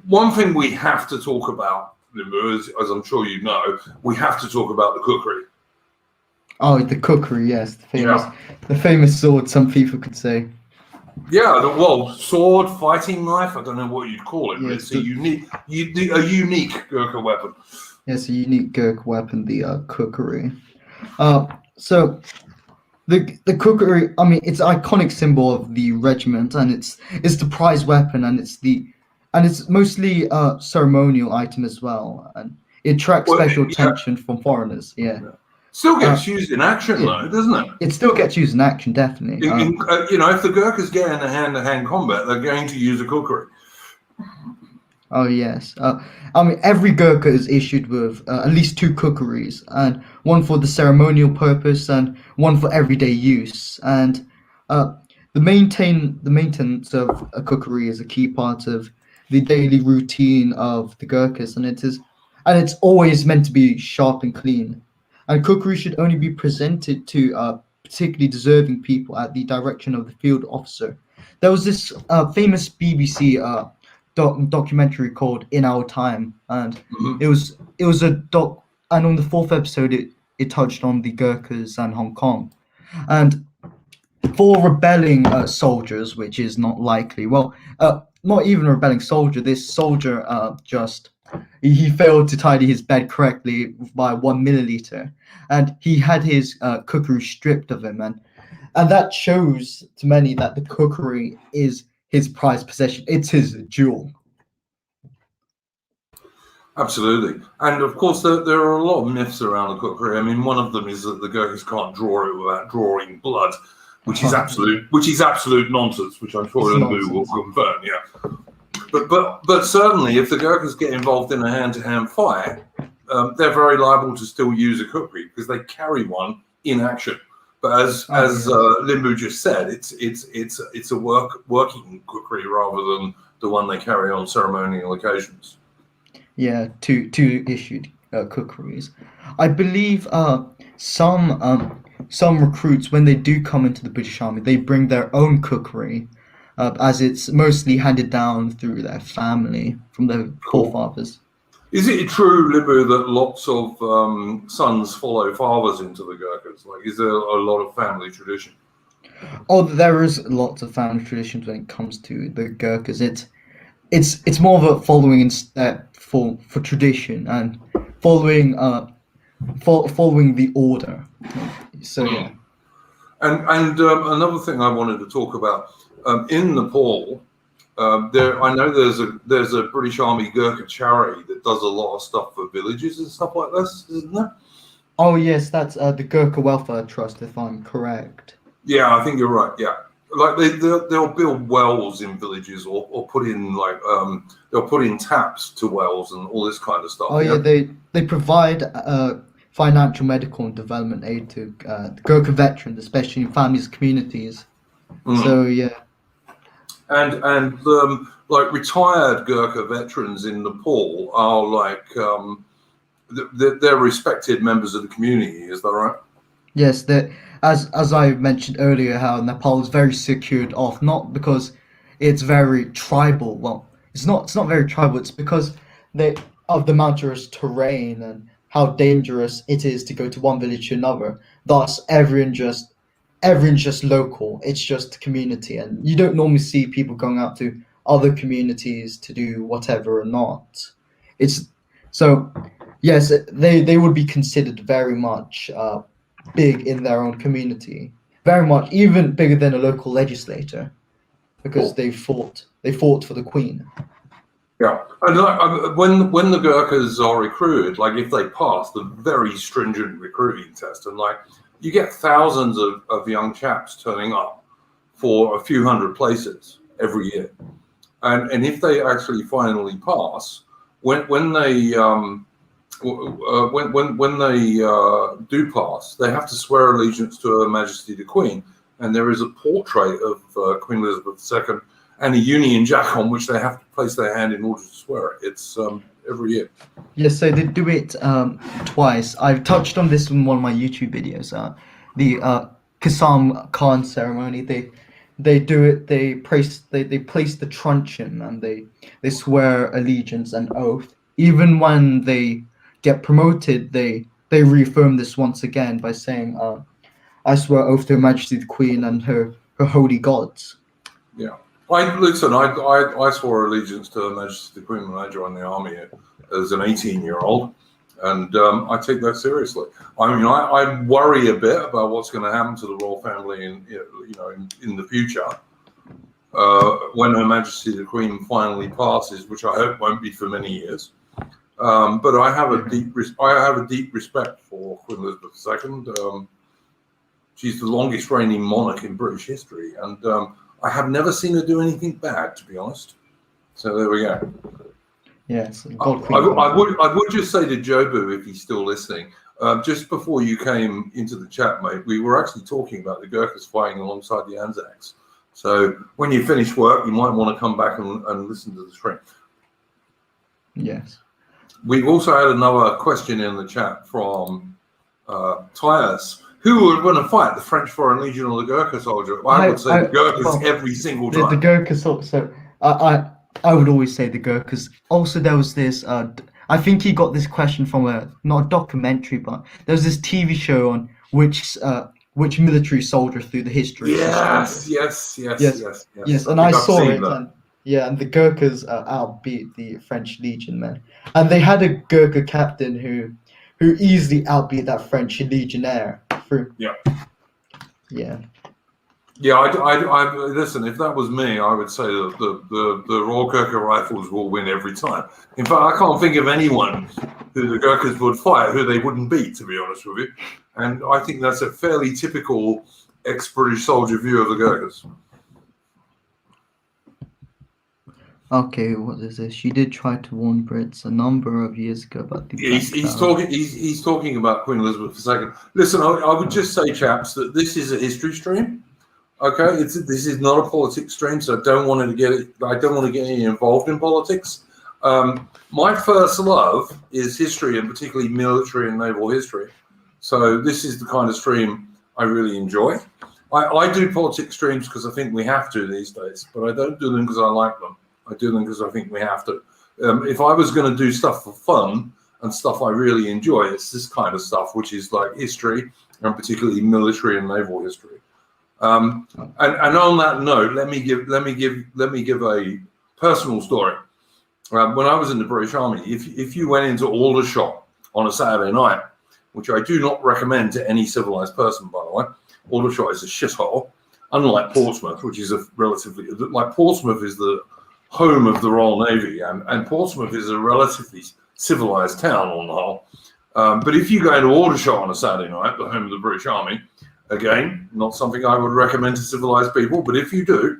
One thing we have to talk about, as I'm sure you know, we have to talk about the cookery. Oh, the cookery, yes, the famous sword. Some people could say. Yeah, well, sword, fighting knife. I don't know what you'd call it, but it's a unique Gurkha weapon. Yes, a unique Gurkha weapon, the cookery. So the cookery, I mean, it's an iconic symbol of the regiment, and it's the prize weapon, and it's mostly a ceremonial item as well, and it attracts special attention from foreigners. Yeah. Still gets used in action, though, doesn't it? It still gets used in action, definitely. You know, if the Gurkhas get into hand-to-hand combat, they're going to use a cookery. Oh yes. I mean, every Gurkha is issued with at least 2 cookeries, and one for the ceremonial purpose and one for everyday use. And the maintenance of a cookery is a key part of the daily routine of the Gurkhas, and it's always meant to be sharp and clean. And cookery should only be presented to particularly deserving people at the direction of the field officer. There was this famous BBC documentary called In Our Time, and it was a doc, and on the 4th episode it touched on the Gurkhas and Hong Kong, and for rebelling soldiers, which is not likely. Well, not even a rebelling soldier. This soldier he failed to tidy his bed correctly by 1 milliliter, and he had his cookery stripped of him, and that shows to many that the cookery is his prized possession. It's his jewel. Absolutely. And of course, there are a lot of myths around the cookery. I mean, one of them is that the Gurkhas can't draw it without drawing blood, which is absolute nonsense, which I'm sure Limbu will confirm. Yeah. But certainly, if the Gurkhas get involved in a hand-to-hand fight, they're very liable to still use a cookery because they carry one in action. But as Limbu just said, it's a working cookery rather than the one they carry on ceremonial occasions. Yeah, two issued cookeries. I believe some recruits, when they do come into the British Army, they bring their own cookery, as it's mostly handed down through their family from their forefathers. Is it true, Limbu, that lots of sons follow fathers into the Gurkhas? Like, is there a lot of family tradition? Oh, there is lots of family traditions when it comes to the Gurkhas. It's more of a following in step for tradition and following following the order. So yeah. And another thing I wanted to talk about in Nepal, I know there's a British Army Gurkha charity that does a lot of stuff for villages and stuff like this, isn't there? Oh yes, that's the Gurkha Welfare Trust, if I'm correct. Yeah, I think you're right. Yeah, like they'll build wells in villages or put in they'll put in taps to wells and all this kind of stuff. Oh yeah, they provide financial, medical, and development aid to Gurkha veterans, especially in families, communities. So yeah. And like retired Gurkha veterans in Nepal are like they're respected members of the community. Is that right? Yes, that as I mentioned earlier, how Nepal is very secured off, not because it's very tribal. Well, it's not very tribal. It's because they of the mountainous terrain and how dangerous it is to go to one village to another. Thus, everyone's just local. It's just community, and you don't normally see people going out to other communities to do whatever or not. It's so yes, they would be considered very much big in their own community, very much even bigger than a local legislator, because they fought for the queen. Yeah, and like, when the Gurkhas are recruited, like if they pass the very stringent recruiting test, and like you get thousands of young chaps turning up for a few hundred places every year, and if they actually finally pass, when they do pass, they have to swear allegiance to Her Majesty the Queen, and there is a portrait of Queen Elizabeth II and a Union Jack on which they have to place their hand in order to swear it. It's every year. Yes, so they do it twice. I've touched on this in one of my YouTube videos. The Kasam Khan ceremony. They do it. They place the truncheon and they swear allegiance and oath. Even when they get promoted, they reaffirm this once again by saying, "I swear oath to Her Majesty the Queen and her holy gods." Yeah. I swore allegiance to Her Majesty the Queen when I joined the army as an 18-year-old, and I take that seriously. I mean, I worry a bit about what's going to happen to the royal family in the future when Her Majesty the Queen finally passes, which I hope won't be for many years. But I have a deep respect for Queen Elizabeth II. She's the longest reigning monarch in British history, and I have never seen her do anything bad, to be honest. So there we go. Yes, I would just say to Jobu, if he's still listening, just before you came into the chat, mate, we were actually talking about the Gurkhas fighting alongside the Anzacs. So when you finish work, you might want to come back and listen to the stream. Yes. We've also had another question in the chat from Tyus. Who would want to fight, the French Foreign Legion or the Gurkha soldier? I would say the Gurkhas every single time. The Gurkhas also. I would always say the Gurkhas. Also, there was this. I think he got this question from not a documentary, but there was this TV show on which military soldier through the history. Yes. And I saw it. And the Gurkhas outbeat the French Legion men, and they had a Gurkha captain who easily outbeat that French legionnaire. Yeah. I listen. If that was me, I would say that the Royal Gurkha Rifles will win every time. In fact, I can't think of anyone who the Gurkhas would fight who they wouldn't beat, to be honest with you. And I think that's a fairly typical ex-British soldier view of the Gurkhas. Okay, what is this? She did try to warn Brits a number of years ago about the. He's talking about Queen Elizabeth II. Listen, I would just say, chaps, that this is a history stream. Okay, this is not a politics stream, so I don't want to get any involved in politics. My first love is history, and particularly military and naval history. So this is the kind of stream I really enjoy. I do politics streams because I think we have to these days, but I don't do them because I like them. I do them because I think we have to. If I was going to do stuff for fun and stuff I really enjoy, it's this kind of stuff, which is like history and particularly military and naval history. And on that note, let me give a personal story. When I was in the British Army, if you went into Aldershot on a Saturday night, which I do not recommend to any civilized person, by the way, Aldershot is a shithole. Unlike Portsmouth, which is Portsmouth is the home of the Royal Navy, and Portsmouth is a relatively civilized town on the whole. But if you go into Aldershot on a Saturday night, the home of the British Army, again, not something I would recommend to civilized people, but if you do,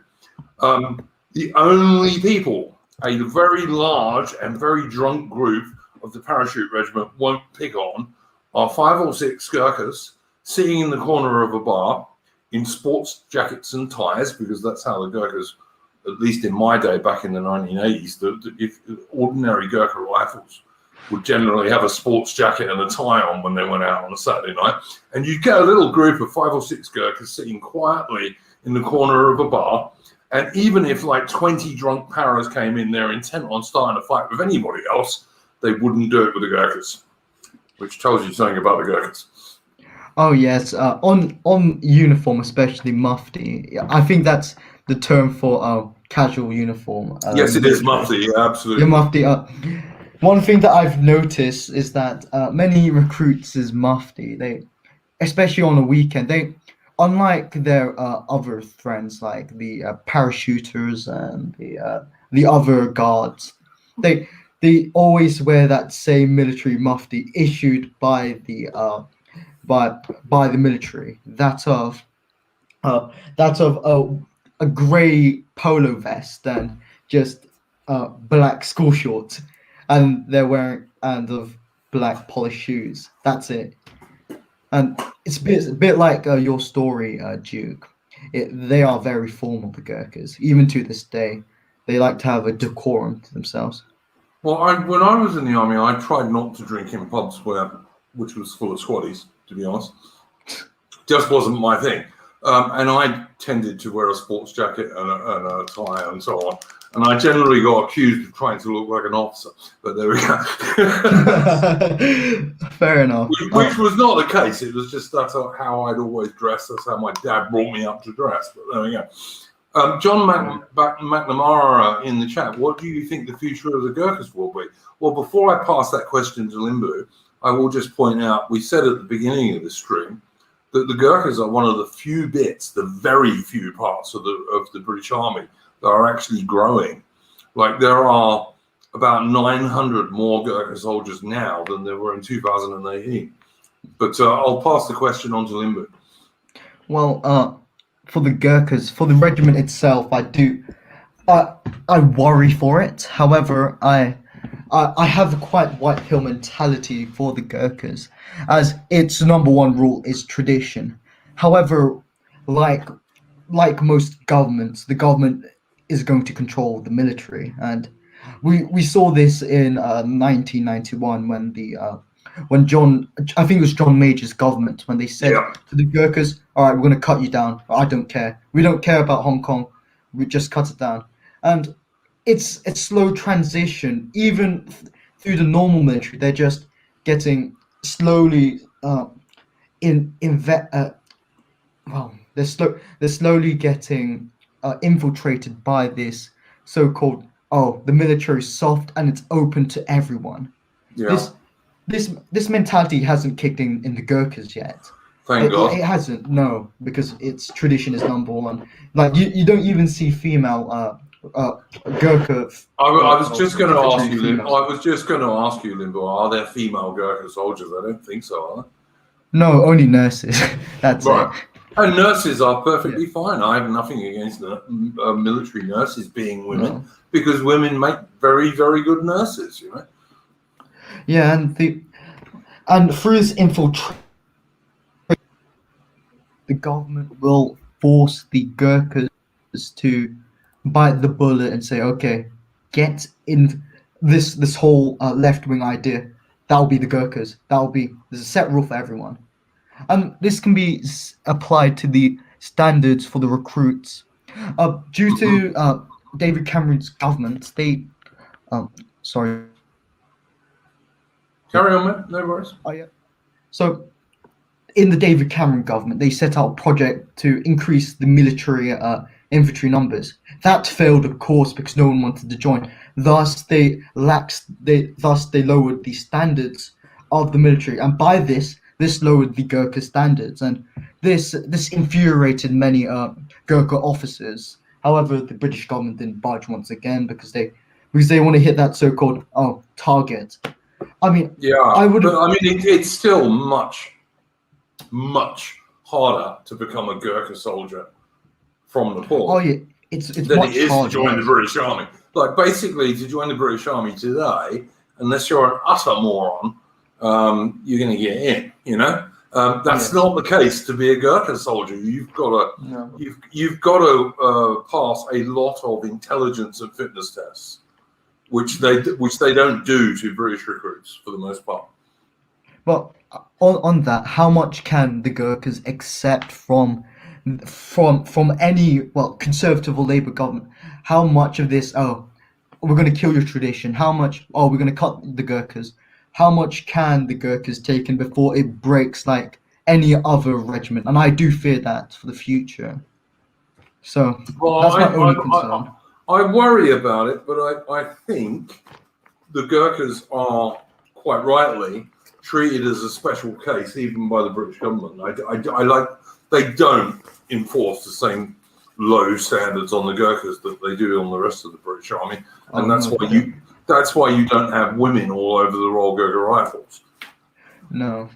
the only people a very large and very drunk group of the parachute regiment won't pick on are 5 or 6 Gurkhas sitting in the corner of a bar in sports jackets and ties, because that's how the Gurkhas, at least in my day back in the 1980s, if ordinary Gurkha Rifles would generally have a sports jacket and a tie on when they went out on a Saturday night. And you'd get a little group of 5 or 6 Gurkhas sitting quietly in the corner of a bar. And even if like 20 drunk paras came in there intent on starting a fight with anybody else, they wouldn't do it with the Gurkhas, which tells you something about the Gurkhas. Oh yes, on uniform, especially mufti. I think that's the term for casual uniform. Yes, it is mufti. Yeah, absolutely. Your mufti. One thing that I've noticed is that many recruits is mufti. They, especially on a weekend, they, unlike their other friends like the parachuters and the other guards, they always wear that same military mufti issued by the military. That of a grey polo vest and just black school shorts, and they're wearing of black polished shoes. That's it. And it's a bit like your story, Duke. They are very formal, the Gurkhas. Even to this day, they like to have a decorum to themselves. Well, when I was in the army, I tried not to drink in pubs which was full of squaddies, to be honest. Just wasn't my thing. And I tended to wear a sports jacket and a tie and so on. And I generally got accused of trying to look like an officer. But there we go. Fair enough. Which was not the case. It was just that's how I'd always dressed. That's how my dad brought me up to dress. But there we go. John McNamara in the chat, what do you think the future of the Gurkhas will be? Well, before I pass that question to Limbu, I will just point out, we said at the beginning of the stream, that the Gurkhas are one of the few bits, the very few parts of the British Army that are actually growing. Like there are about 900 more Gurkha soldiers now than there were in 2018. But I'll pass the question on to Limbu. Well, for the Gurkhas, for the regiment itself, I worry for it. However, I have a quite white pill mentality for the Gurkhas, as its number one rule is tradition. However, like most governments, the government is going to control the military, and we saw this in 1991 when I think it was John Major's government, when they said to the Gurkhas, all right, we're going to cut you down. I don't care. We don't care about Hong Kong. We just cut it down. And it's a slow transition. Even through the normal military, they're just getting slowly they're slowly getting infiltrated by this so-called the military is soft and it's open to everyone. Yeah. This mentality hasn't kicked in the Gurkhas yet. Thank God. It hasn't, no, because its tradition is number one. Like you don't even see female Gurkha. I was just going to ask you, Limbo. Are there female Gurkha soldiers? I don't think so, are there? No, only nurses. That's right. it. And nurses are perfectly fine. I have nothing against military nurses being women, because women make very, very good nurses, you know. Yeah, and through this infiltration, the government will force the Gurkhas to bite the bullet and say, okay, get in this whole left-wing idea. That'll be the Gurkhas. There's a set rule for everyone. And this can be applied to the standards for the recruits. Due to David Cameron's government, sorry. Carry on, man. No worries. Oh, yeah. So, in the David Cameron government, they set out a project to increase the military infantry numbers. That failed, of course, because no one wanted to join. Thus, they lowered the standards of the military, and by this lowered the Gurkha standards, and this infuriated many Gurkha officers. However, the British government didn't budge once again because they want to hit that so-called target. I mean, Yeah, I would. but I mean, it's still much harder to become a Gurkha soldier from Nepal Oh yeah, it's than much it is harder. to join the Yes. British Army. Like, basically, to join the British Army today, unless you're an utter moron, you're going to get in. You know, that's Yes. not the case to be a Gurkha soldier. You've got to No. you've got to pass a lot of intelligence and fitness tests, which they don't do to British recruits for the most part. But on that, how much can the Gurkhas accept from any conservative or Labour government? How much of this? Oh, we're going to kill your tradition. How much? Oh, we're going to cut the Gurkhas. How much can the Gurkhas take in before it breaks like any other regiment? And I do fear that for the future. So Well, that's my only concern. I worry about it, but I think the Gurkhas are quite rightly treated as a special case, even by the British government. They don't enforce the same low standards on the Gurkhas that they do on the rest of the British Army, and that's why you don't have women all over the Royal Gurkha Rifles. No.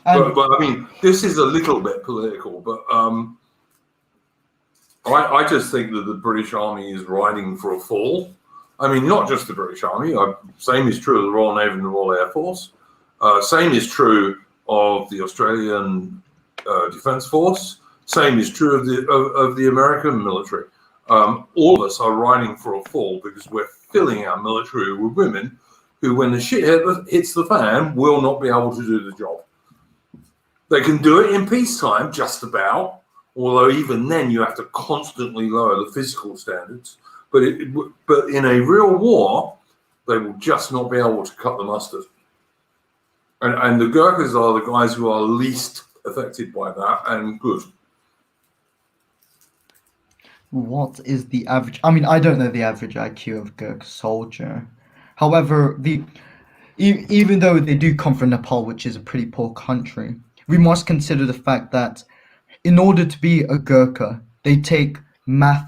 But I mean, this is a little bit political, but I just think that the British Army is riding for a fall. I mean, not just the British Army. Same is true of the Royal Navy and the Royal Air Force. Same is true of the Australian Defence Force. Same is true of the American military. All of us are riding for a fall because we're filling our military with women who, when the shit hits the fan, will not be able to do the job. They can do it in peacetime, just about, although even then you have to constantly lower the physical standards. But in a real war, they will just not be able to cut the mustard. And the Gurkhas are the guys who are least affected by that, and good. What is the average? I mean, I don't know the average IQ of a Gurkha soldier. However, even though they do come from Nepal, which is a pretty poor country, we must consider the fact that in order to be a Gurkha, they take math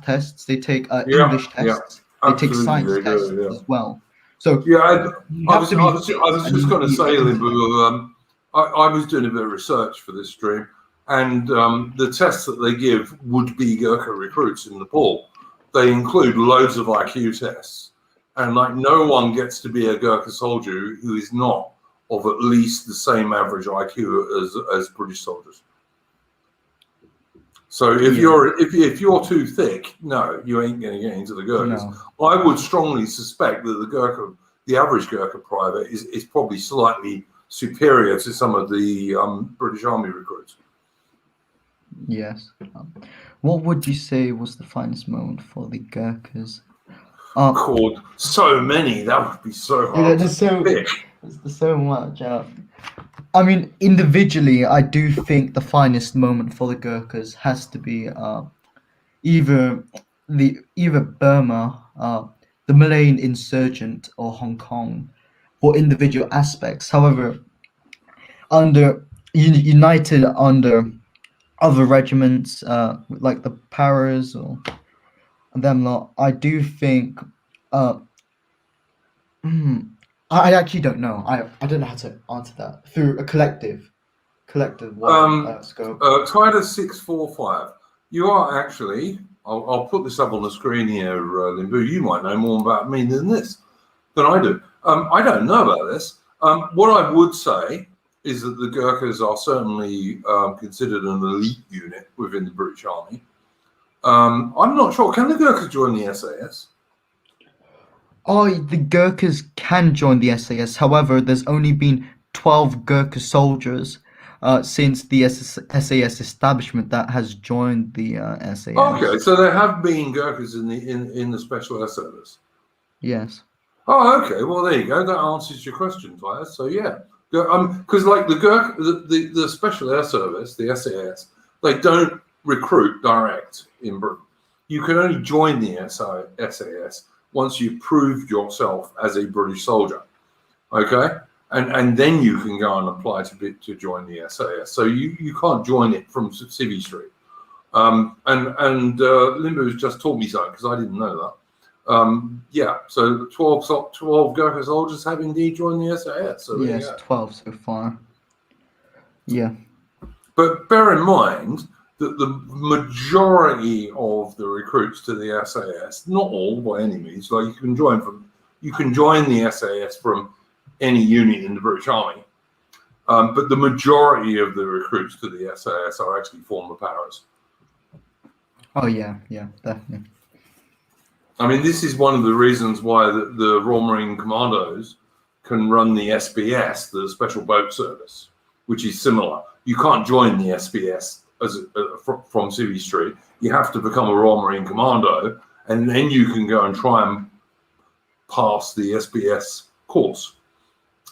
tests, they take English tests, they take science tests as well. So I was just going to say, Limbu, I was doing a bit of research for this stream, and the tests that they give would-be Gurkha recruits in Nepal, they include loads of IQ tests, and like no one gets to be a Gurkha soldier who is not of at least the same average IQ as British soldiers. So if you're too thick, no, you ain't going to get into the Gurkhas. No. I would strongly suspect that the average Gurkha private is probably slightly superior to some of the British Army recruits. Yes. What would you say was the finest moment for the Gurkhas? Called so many, that would be so hard to pick. There's so much. I mean, individually, I do think the finest moment for the Gurkhas has to be either Burma, the Malayan insurgent, or Hong Kong, for individual aspects. However, united under other regiments like the Paras or them lot, I do think. I actually don't know. I don't know how to answer that through a collective scope. Titus 645. You are actually. I'll put this up on the screen here, Limbu. You might know more about me than I do. I don't know about this. What I would say is that the Gurkhas are certainly considered an elite unit within the British Army. I'm not sure. Can the Gurkhas join the SAS? The Gurkhas can join the SAS. However, there's only been 12 Gurkha soldiers since the SAS establishment that has joined the SAS. Okay, so there have been Gurkhas in the Special Air Service. Yes. Oh, okay. Well, there you go. That answers your question, Titus. So yeah, Because like the Gurkha, the Special Air Service, the SAS, they don't recruit direct in Britain. You can only join the SAS once you've proved yourself as a British soldier, okay? And then you can go and apply to join the SAS. So you can't join it from Civvy Street. Limbo has just taught me something because I didn't know that. Yeah, so 12 Gurkha soldiers have indeed joined the SAS. So yes, 12 so far. Yeah. But bear in mind that the majority of the recruits to the SAS, not all by any means, like you can join the SAS from any unit in the British Army, but the majority of the recruits to the SAS are actually former paras. Oh yeah, definitely. I mean, this is one of the reasons why the Royal Marine Commandos can run the SBS, the Special Boat Service, which is similar. You can't join the SBS from Civvy Street. You have to become a Royal Marine Commando, and then you can go and try and pass the SBS course.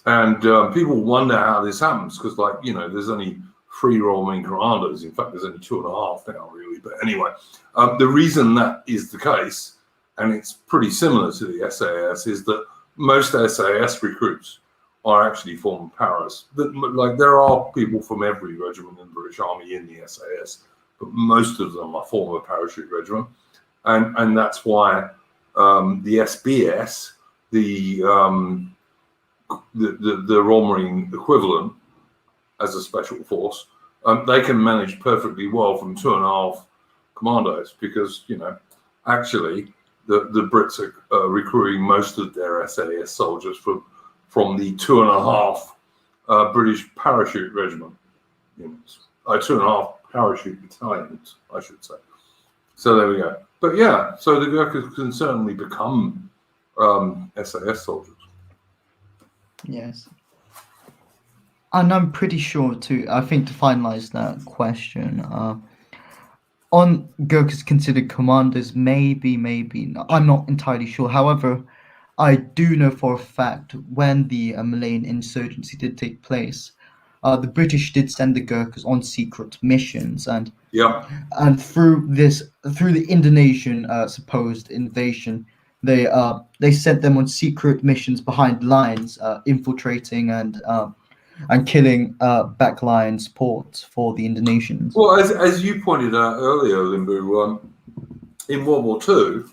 And people wonder how this happens because, like, you know, there's only 3 Royal Marine Commandos. In fact, there's only 2.5 now, really. But anyway, the reason that is the case, and it's pretty similar to the SAS, is that most SAS recruits are actually former paras. Like, there are people from every regiment in the British Army in the SAS, but most of them are former parachute regiment, and that's why the SBS, the Royal Marine equivalent as a special force, they can manage perfectly well from 2.5 commandos because, you know, actually the Brits are recruiting most of their SAS soldiers from the 2.5 British parachute regiment units, 2.5 parachute battalions, I should say. So there we go. But yeah, so the Gurkhas can certainly become SAS soldiers. Yes. And I'm pretty sure too, I think to finalize that question, on Gurkhas considered commanders, maybe not. I'm not entirely sure. However, I do know for a fact when the Malayan insurgency did take place, the British did send the Gurkhas on secret missions, and through the Indonesian supposed invasion, they sent them on secret missions behind lines, infiltrating and killing backline support for the Indonesians. Well, as you pointed out earlier, Limbu, in World War II,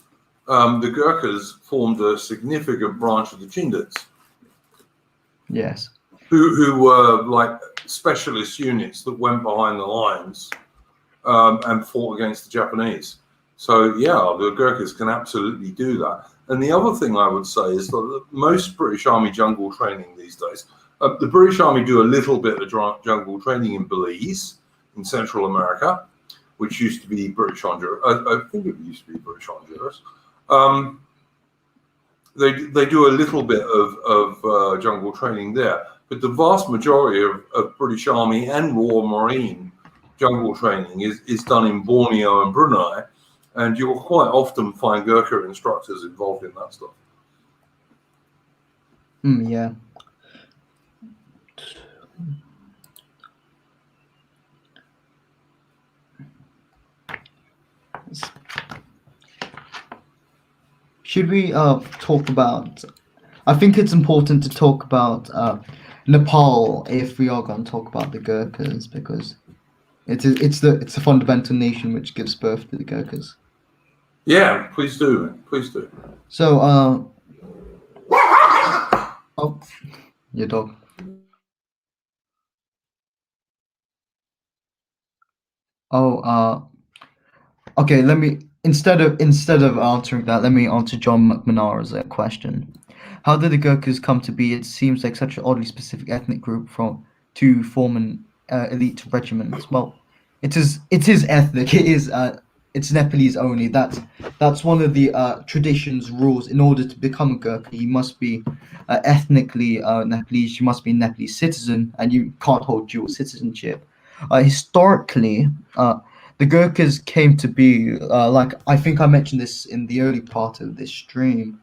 the Gurkhas formed a significant branch of the Chindits. Yes. Who were like specialist units that went behind the lines and fought against the Japanese. So yeah, the Gurkhas can absolutely do that. And the other thing I would say is that most British Army jungle training these days, the British Army do a little bit of jungle training in Belize, in Central America, which used to be British Honduras. I think it used to be British Honduras. They do a little bit of jungle training there, but the vast majority of British Army and Royal Marine jungle training is done in Borneo and Brunei, and you'll quite often find Gurkha instructors involved in that stuff. Yeah. Should we talk about? I think it's important to talk about Nepal if we are going to talk about the Gurkhas, because it's the fundamental nation which gives birth to the Gurkhas. Yeah, please do, man. Please do. So, oh, your dog. Oh, okay. Let me instead of answering that, let me answer John McManara's question. How did the Gurkhas come to be? It seems like such an oddly specific ethnic group to form an elite regiment. Well, it is ethnic. It's Nepalese only. That's one of the traditions, rules. In order to become a Gurkha, you must be ethnically Nepalese. You must be a Nepalese citizen, and you can't hold dual citizenship. Historically, the Gurkhas came to be, like I think I mentioned this in the early part of this stream,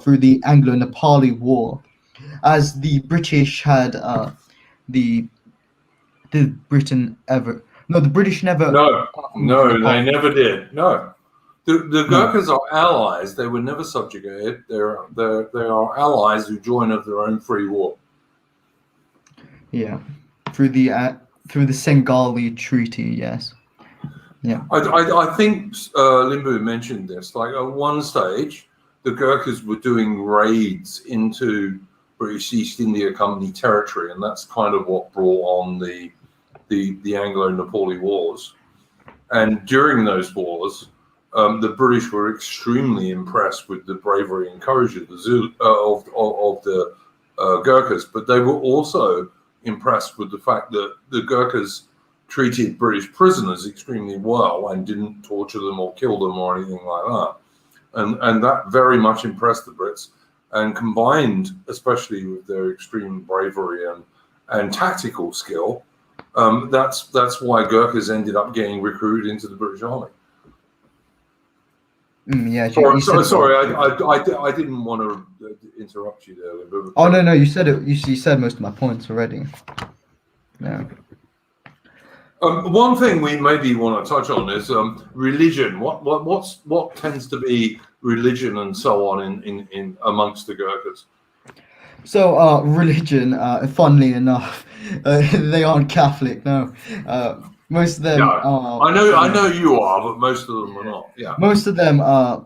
through the Anglo-Nepali War. as the British had the did Britain ever? No, the British never No, invaded no, they Nepal. never did. No. The No, Gurkhas are allies. They were never subjugated. They are allies who join of their own free will. yeah, through the Sengali Treaty. Yes, yeah. I think Limbu mentioned this. Like at one stage, the Gurkhas were doing raids into British East India Company territory, and that's kind of what brought on the Anglo-Nepali Wars. And during those wars, the British were extremely impressed with the bravery and courage of the Gurkhas, but they were also impressed with the fact that the Gurkhas treated British prisoners extremely well and didn't torture them or kill them or anything like that. And that very much impressed the Brits, and combined, especially with their extreme bravery and tactical skill, that's why Gurkhas ended up getting recruited into the British Army. Yeah, Sorry, I didn't want to interrupt you there. Oh no, you said it. You said most of my points already. Yeah. One thing we maybe want to touch on is religion. What tends to be religion and so on in amongst the Gurkhas? So, religion, funnily enough, they aren't Catholic. No, most of them No, are. I know you are, but most of them are not. Yeah. Most of them are.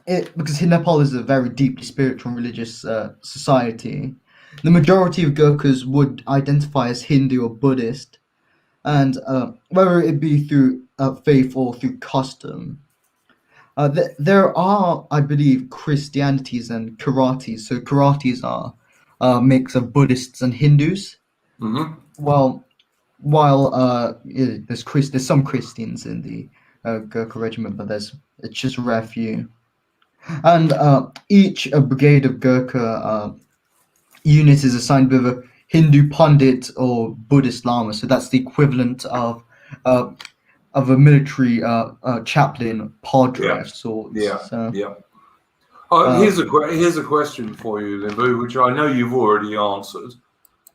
Because Nepal is a very deeply spiritual and religious society. The majority of Gurkhas would identify as Hindu or Buddhist, and whether it be through faith or through custom. There are, I believe, Christianities and Karatis. So Karatis are a mix of Buddhists and Hindus. Mm-hmm. While yeah, there's some Christians in the Gurkha regiment, but it's just a rare few. And each brigade of Gurkha unit is assigned with a Hindu Pandit or Buddhist Lama. So that's the equivalent uh, of a military chaplain, padre Yeah. of sorts. Yeah. So, Yeah. Here's a question for you, Limbu, which I know you've already answered.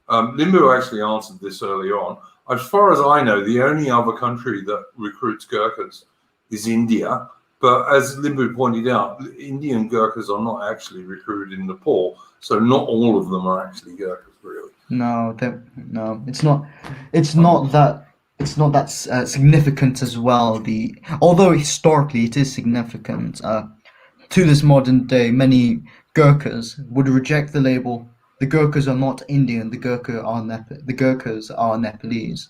Limbu actually answered this early on. As far as I know, the only other country that recruits Gurkhas is India. But as Limbu pointed out, Indian Gurkhas are not actually recruited in Nepal, so not all of them are actually Gurkhas, really. no, it's not. It's not that. It's not that significant as well. Although historically it is significant. To this modern day, many Gurkhas would reject the label. The Gurkhas are not Indian. The Gurkhas are Nepalese.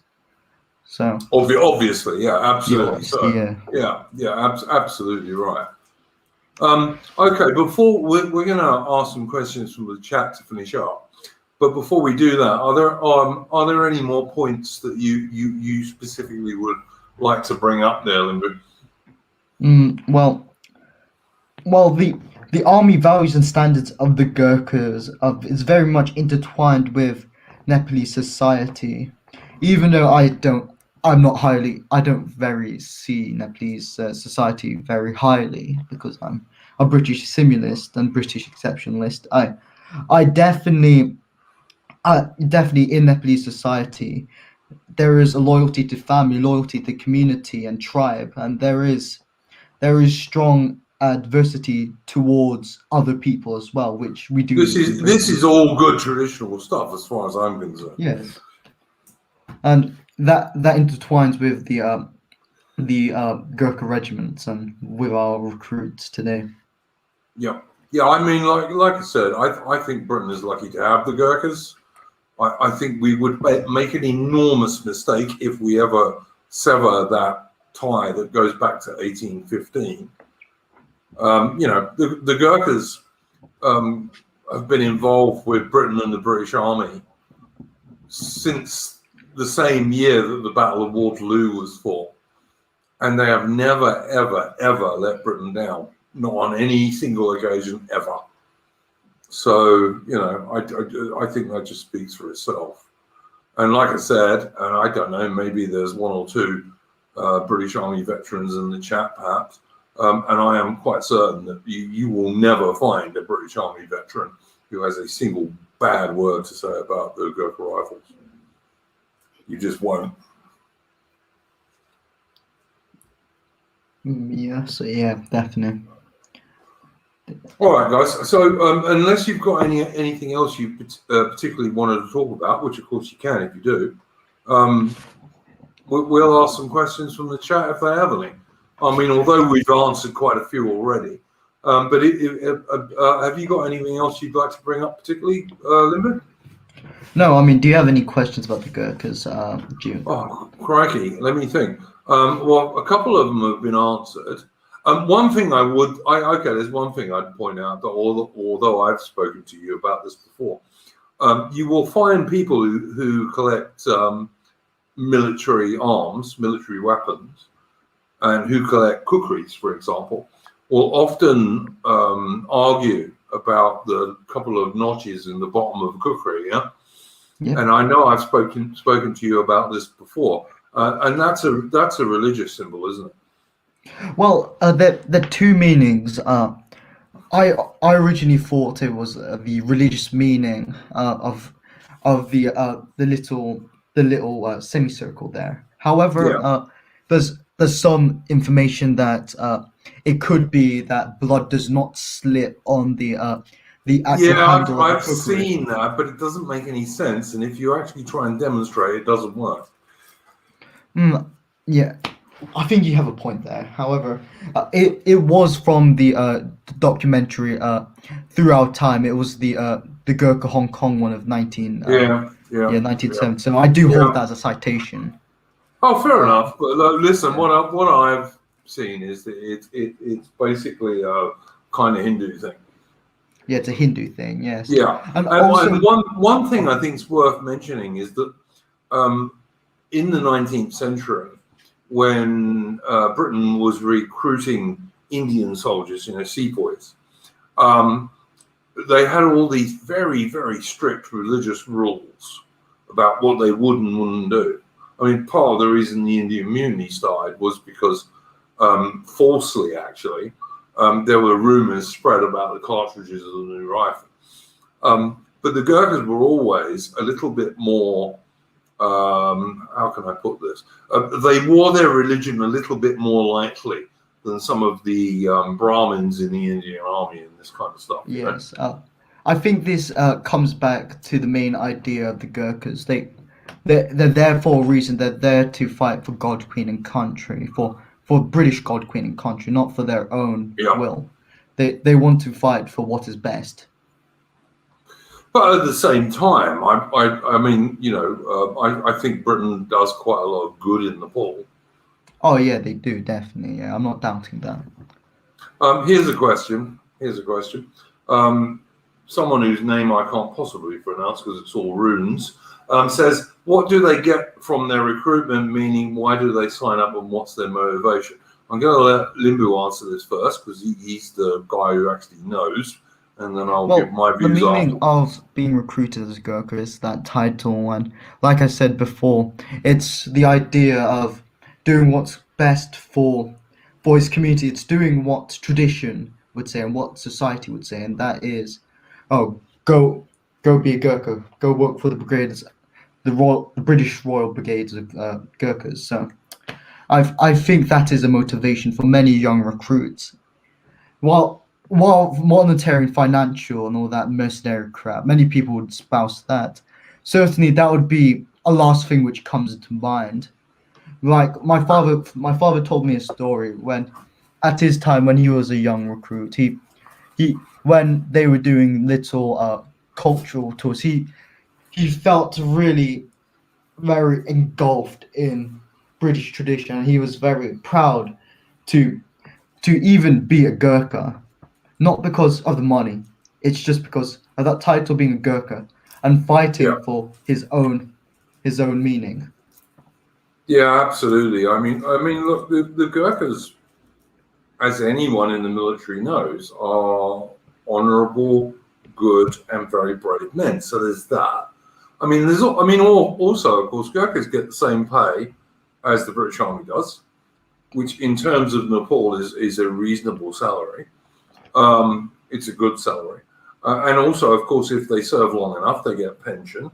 So Obviously, yeah, absolutely. obviously, So, yeah. absolutely right. Okay, before we're going to ask some questions from the chat to finish up. But before we do that, are there any more points that you specifically would like to bring up there, Limbu? Well, the army values and standards of the Gurkhas is very much intertwined with Nepalese society. Even though I don't very see Nepalese society very highly because I'm a British simulist and British exceptionalist. I definitely in Nepalese society there is a loyalty to family, loyalty to community and tribe, and there is strong adversity towards other people as well, which we do. This is all good traditional stuff as far as I'm concerned. Yes, and that intertwines with the Gurkha regiments and with our recruits today. Yeah. I mean, like I said, I think Britain is lucky to have the Gurkhas. I think we would make an enormous mistake if we ever sever that tie that goes back to 1815. The Gurkhas have been involved with Britain and the British Army since the same year that the Battle of Waterloo was fought, and they have never, ever, ever let Britain down, not on any single occasion ever. So, I think that just speaks for itself. And like I said, and I don't know, maybe there's one or two British Army veterans in the chat, perhaps. And I am quite certain that you will never find a British Army veteran who has a single bad word to say about the Gurkha Rifles. You just won't. Yeah, so yeah, definitely. All right, guys. So unless you've got anything else you particularly wanted to talk about, which of course you can if you do, we'll ask some questions from the chat if they have any. I mean, although we've answered quite a few already, but have you got anything else you'd like to bring up particularly, Limbo? No, I mean, do you have any questions about the Gurkhas, June? Oh, crikey. Let me think. Well, a couple of them have been answered. One thing there's one thing I'd point out that although I've spoken to you about this before, you will find people who collect military arms, military weapons, and who collect cookeries, for example, will often argue about the couple of notches in the bottom of a cookery, yeah? Yeah. And I know I've spoken to you about this before, and that's a religious symbol, isn't it? Well, the two meanings. I originally thought it was the religious meaning of the little semicircle there. However, Yeah. there's some information that it could be that blood does not slip on the actual Yeah, handle of the I've cookery. seen that, but it doesn't make any sense. And if you actually try and demonstrate, it doesn't work. Yeah, I think you have a point there. However, it was from the documentary Throughout Time. It was the Gurkha Hong Kong one of 1970. So I do hold that as a citation. Oh, fair enough. But listen, what I've seen is that it's basically a kind of Hindu thing. Yeah, it's a Hindu thing. Yes. Yeah, and also, one thing I think is worth mentioning is that in the 19th century, when Britain was recruiting Indian soldiers, sepoys, they had all these very, very strict religious rules about what they would and wouldn't do. I mean, part of the reason the Indian Mutiny started was because, falsely actually, there were rumors spread about the cartridges of the new rifle. But the Gurkhas were always a little bit more, how can I put this? They wore their religion a little bit more lightly than some of the Brahmins in the Indian army and this kind of stuff. yes. I think this comes back to the main idea of the Gurkhas. They're there for a reason. They're there to fight for God, Queen, and country, for British God, Queen, and country, not for their own will. They want to fight for what is best. But at the same time, I mean, I think Britain does quite a lot of good in Nepal. Oh yeah, they do, definitely. Yeah, I'm not doubting that. Here's a question. Someone whose name I can't possibly pronounce because it's all runes, says, what do they get from their recruitment? Meaning, why do they sign up and what's their motivation? I'm going to let Limbu answer this first because he's the guy who actually knows. And then I'll give my views. The meaning of being recruited as a Gurkha is that title, and like I said before, it's the idea of doing what's best for his community. It's doing what tradition would say and what society would say, and that is, go be a Gurkha, go work for the brigades, the British Royal Brigades of Gurkhas. So, I think that is a motivation for many young recruits. While monetary and financial and all that mercenary crap, many people would espouse that. Certainly, that would be a last thing which comes into mind. Like my father told me a story when, at his time when he was a young recruit, he when they were doing little cultural tours, he felt really very engulfed in British tradition, and he was very proud to even be a Gurkha. Not because of the money, it's just because of that title, being a Gurkha and fighting for his own meaning. Yeah, absolutely. I mean, look, the Gurkhas, as anyone in the military knows, are honourable, good, and very brave men. So there's that. I mean, also, of course, Gurkhas get the same pay as the British Army does, which in terms of Nepal is a reasonable salary. It's a good salary. And also, of course, if they serve long enough, they get pension,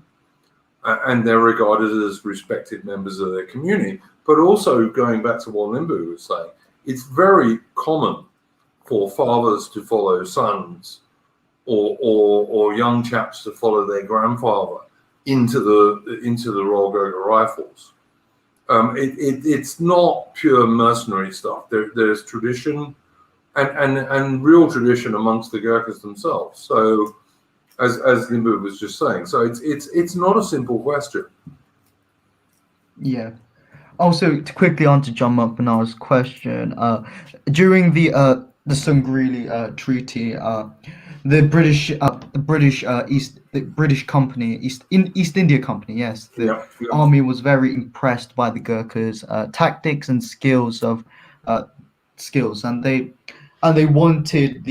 and they're regarded as respected members of their community. But also, going back to what Limbu was saying, it's very common for fathers to follow sons, or young chaps to follow their grandfather into the Royal Gurkha Rifles. It's not pure mercenary stuff. There's tradition and real tradition amongst the Gurkhas themselves. So, as Limbu was just saying, so it's not a simple question. Yeah. Also, to quickly answer John McBernard's question, during the Sangreeli Treaty, the British Company, East India Company, yes, the army was very impressed by the Gurkhas' tactics and skills, and they wanted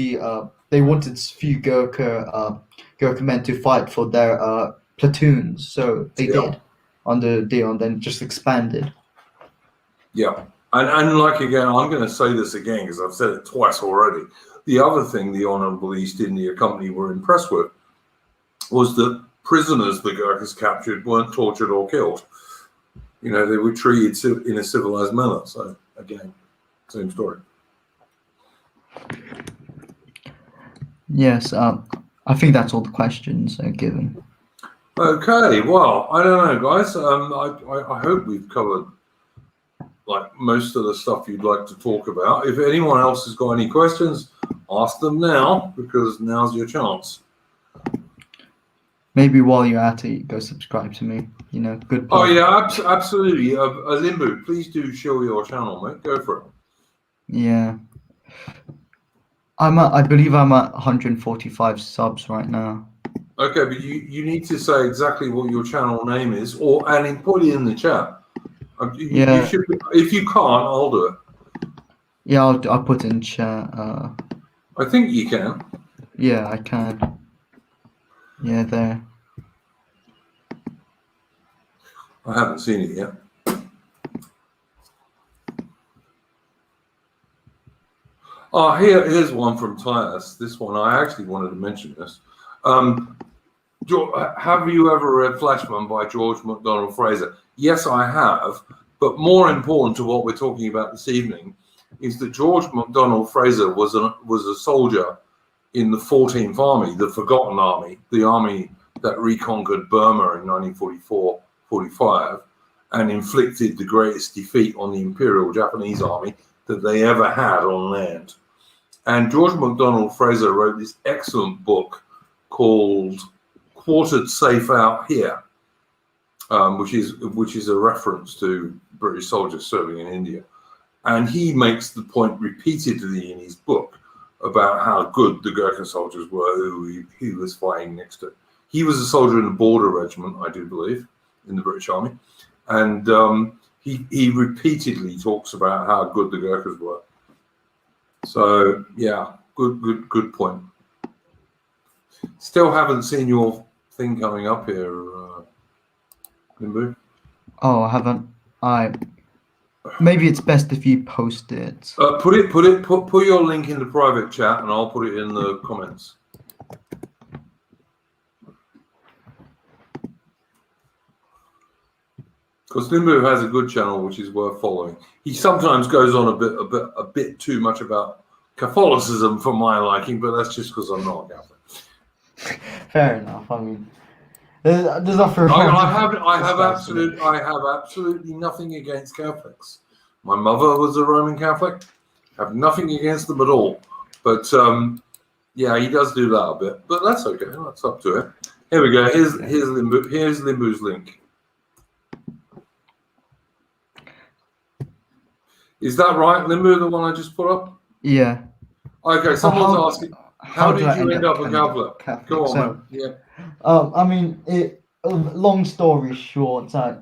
few Gurkha men to fight for their platoons, so they did on the deal, and then just expanded. Yeah, and like again, I'm going to say this again because I've said it twice already. The other thing the Honourable East India Company were impressed with was that prisoners the Gurkhas captured weren't tortured or killed. You know, they were treated in a civilized manner. So again, same story. Yes, I think that's all the questions given. Okay, well, I don't know, guys. I hope we've covered like most of the stuff you'd like to talk about. If anyone else has got any questions, ask them now, because now's your chance. Maybe while you're at it, go subscribe to me. You know, good. Oh yeah, absolutely. Limbu, please do show your channel, mate. Go for it. Yeah, I believe I'm at 145 subs right now. Okay, but you need to say exactly what your channel name is, and put it in the chat. You should, if you can't, I'll do it. Yeah, I'll put it in chat. I think you can. Yeah, I can. Yeah, there. I haven't seen it yet. Oh, here's one from Titus. This one, I actually wanted to mention this. Have you ever read Flashman by George MacDonald Fraser? Yes, I have. But more important to what we're talking about this evening is that George MacDonald Fraser was a soldier in the 14th Army, the Forgotten Army, the army that reconquered Burma in 1944-45 and inflicted the greatest defeat on the Imperial Japanese Army that they ever had on land. And George MacDonald Fraser wrote this excellent book called Quartered Safe Out Here, which is a reference to British soldiers serving in India. And he makes the point repeatedly in his book about how good the Gurkha soldiers were who he was fighting next to. He was a soldier in the Border Regiment, I do believe, in the British Army. And he repeatedly talks about how good the Gurkhas were. So, yeah, good point. Still haven't seen your thing coming up here, Limbu. Oh, I haven't. Maybe it's best if you post it. Put your link in the private chat, and I'll put it in the comments. Because Limbu has a good channel, which is worth following. He sometimes goes on a bit too much about Catholicism for my liking, but that's just because I'm not a Catholic. Fair enough. I mean, there's nothing wrong. I have absolutely nothing against Catholics. My mother was a Roman Catholic. I have nothing against them at all. But yeah, he does do that a bit. But that's okay. That's up to him. Here we go. Here's Limbu's link. Is that right, Limbu, the one I just put up? Yeah. Okay, someone's asking, how did you end up a Catholic? Go on, man. Yeah. I mean, long story short, I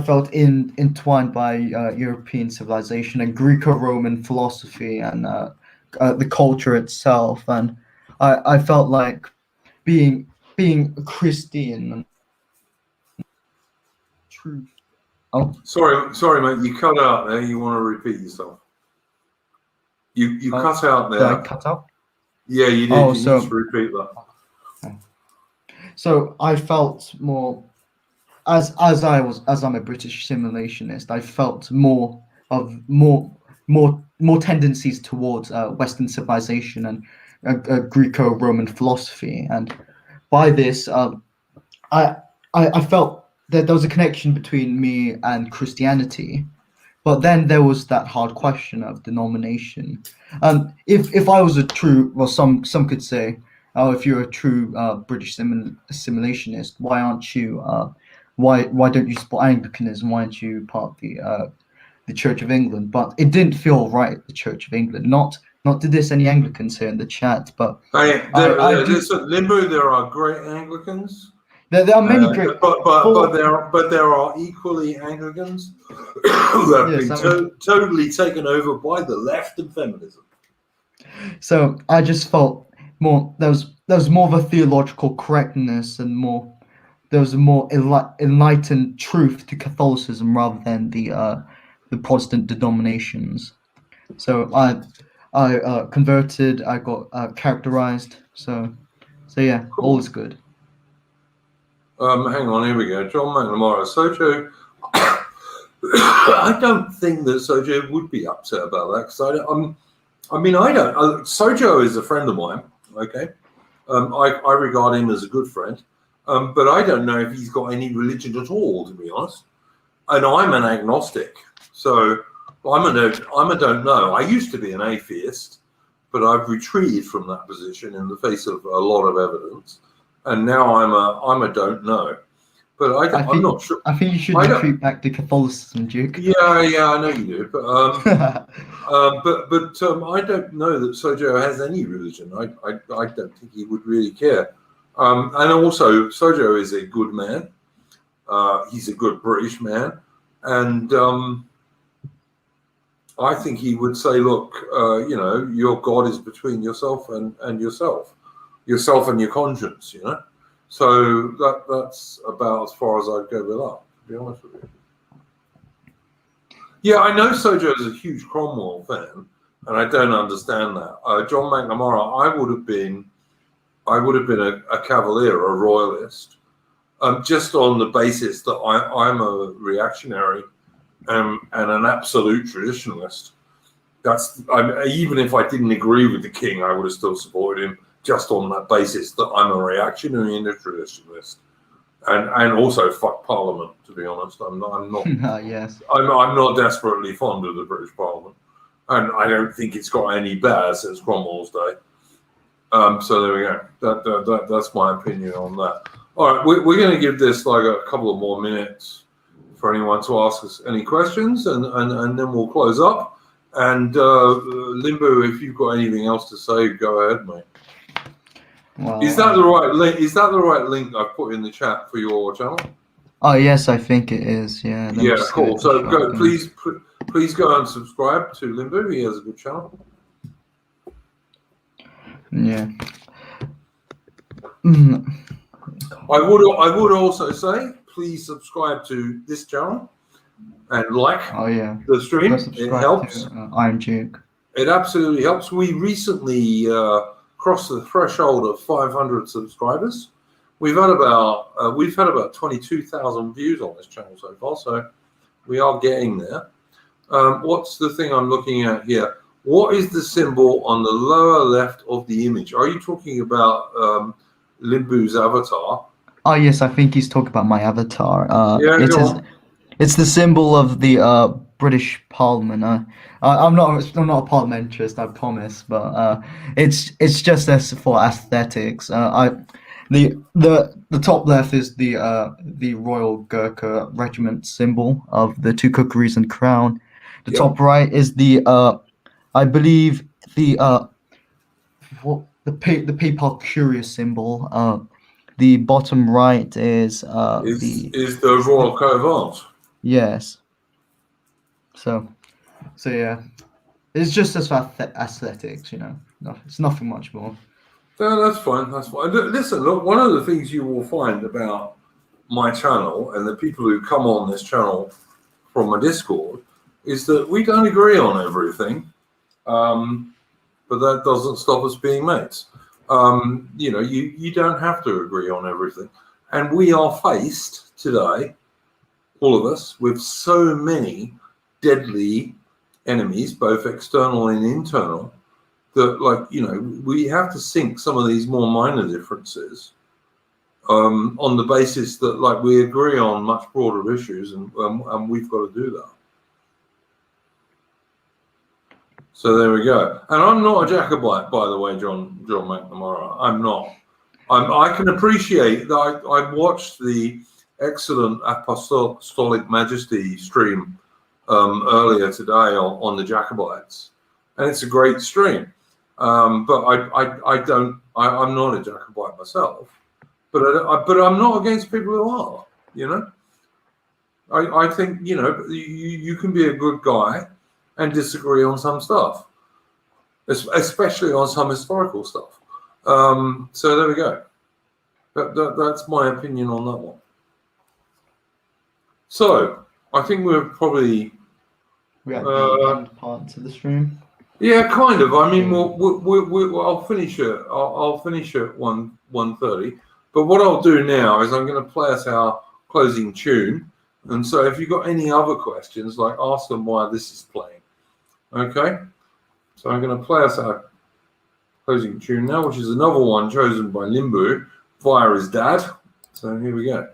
felt entwined by European civilization and Greco-Roman philosophy and the culture itself, and I felt like being a Christian. Truth. Oh, sorry, mate. You cut out there. You want to repeat yourself? You cut out there. Did I cut out? Yeah, you did. You need to repeat that. So I felt more as I'm a British simulationist, I felt more tendencies towards Western civilization and Greco-Roman philosophy, and by this, I, I felt that there was a connection between me and Christianity. But then there was that hard question of denomination. If I was a true, well, some could say, oh, if you're a true British assimilationist, why aren't you? Why don't you support Anglicanism? Why aren't you part of the Church of England? But it didn't feel right. The Church of England. Not to diss any Anglicans here in the chat, but I do. Listen, Limbo, there are great Anglicans. There are many great, but there are equally Anglicans who have yes, been totally taken over by the left and feminism. So I just felt more there was more of a theological correctness and there was a more enlightened truth to Catholicism rather than the Protestant denominations. So I converted. I got characterized. So yeah, Cool. all is good. Hang on, here we go. John McNamara, Sojo. I don't think that Sojo would be upset about that because I don't. Sojo is a friend of mine. Okay, I regard him as a good friend, but I don't know if he's got any religion at all, to be honest. And I'm an agnostic, so I'm a don't know. I used to be an atheist, but I've retreated from that position in the face of a lot of evidence. And now I'm a don't know, but I'm not sure. I think you should retreat back to Catholicism, Duke. Yeah, I know you do, but I don't know that Sojo has any religion. I don't think he would really care. And also, Sojo is a good man. He's a good British man, and I think he would say, look, your God is between yourself and yourself and your conscience, So that's about as far as I'd go with that, to be honest with you. Yeah, I know Sojo is a huge Cromwell fan, and I don't understand that. John McNamara, I would have been a Cavalier, a Royalist, just on the basis that I'm a reactionary and an absolute traditionalist. Even if I didn't agree with the king, I would have still supported him, just on that basis that I'm a reactionary and a traditionalist, and also fuck Parliament. To be honest, I'm not. Yes. I'm not desperately fond of the British Parliament, and I don't think it's got any better since Cromwell's day. So there we go. That's my opinion on that. All right, we're going to give this like a couple of more minutes for anyone to ask us any questions, and then we'll close up. And Limbo, if you've got anything else to say, go ahead, mate. Well, is that the right link? Is that the right link I've put in the chat for your channel? Oh yes, I think it is. Yeah. Yeah, cool. So please go and subscribe to Limbo. He has a good channel. Yeah. I would also say please subscribe to this channel and like the stream. It helps. I'm Duke. It absolutely helps. We recently crossed the threshold of 500 subscribers. We've had about 22,000 views on this channel so far, so we are getting there. What's the thing I'm looking at here? What is the symbol on the lower left of the image? Are you talking about Limbu's avatar? Oh yes, I think he's talking about my avatar. Yeah, it's the symbol of the British Parliament. I'm not a parliamentarist, I promise, but it's just as for aesthetics. The top left is the Royal Gurkha Regiment symbol of the two cookeries and crown. The top right is the I believe the PayPal Curious symbol. The bottom right is the Royal Coat of Arms. Yes. So yeah, it's just as aesthetics, it's nothing much more. No, that's fine. That's fine. Listen, look, one of the things you will find about my channel and the people who come on this channel from my Discord is that we don't agree on everything, but that doesn't stop us being mates. You know, you don't have to agree on everything. And we are faced today, all of us, with so many deadly enemies, both external and internal, that, like, you know, we have to sink some of these more minor differences on the basis that, like, we agree on much broader issues, and we've got to do that. So there we go. And I'm not a Jacobite, by the way, John McNamara. I'm not. I can appreciate that. I watched the excellent Apostolic Majesty stream earlier today on the Jacobites, and it's a great stream. But I'm not a Jacobite myself. But I'm not against people who are. You know, I think, you know, you can be a good guy and disagree on some stuff, especially on some historical stuff. So there we go. That's my opinion on that one. So I think we're probably the end part to the stream. Yeah, kind of. I mean, I'll finish it. I'll finish at 1:30. But what I'll do now is I'm going to play us our closing tune. And so if you've got any other questions, like, ask them why this is playing. Okay? So I'm going to play us our closing tune now, which is another one chosen by Limbu via his dad. So here we go.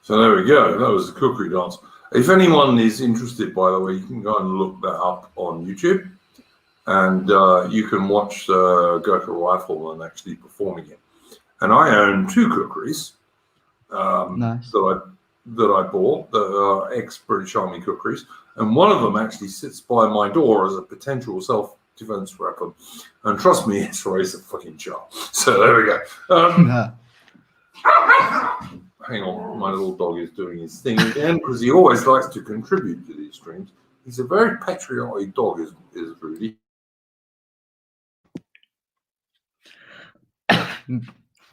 So there we go. That was the cookery dance. If anyone is interested, by the way, you can go and look that up on YouTube, and you can watch Gurkha Rifleman actually performing it. And I own two cookeries Nice. that I bought, that are ex-British Army cookeries, and one of them actually sits by my door as a potential self-defense weapon. And trust me, it's raised a fucking sharp. So there we go. Hang on, my little dog is doing his thing again because he always likes to contribute to these streams. He's a very patriotic dog, is Rudy.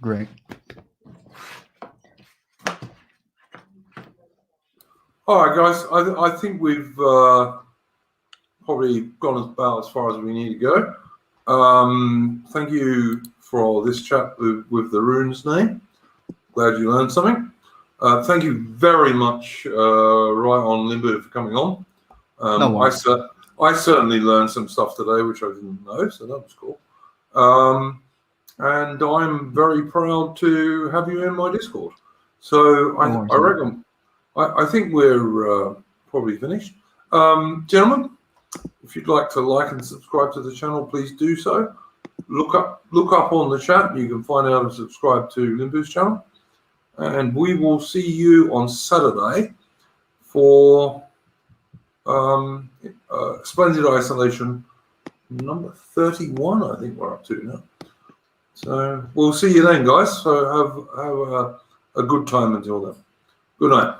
Great. All right, guys, I think we've probably gone about as far as we need to go. Thank you for this chat with the runes name. Glad you learned something. Thank you very much, Right on Limbo, for coming on. No worries. I certainly learned some stuff today, which I didn't know, so that was cool. And I'm very proud to have you in my Discord. So I reckon, I think we're probably finished. Gentlemen, if you'd like to like and subscribe to the channel, please do so. Look up on the chat. You can find out and subscribe to Limbu's channel. and we will see you on Saturday for Splendid Isolation number 31, I think we're up to now. So we'll see you then, guys. So have a good time until then. Good night.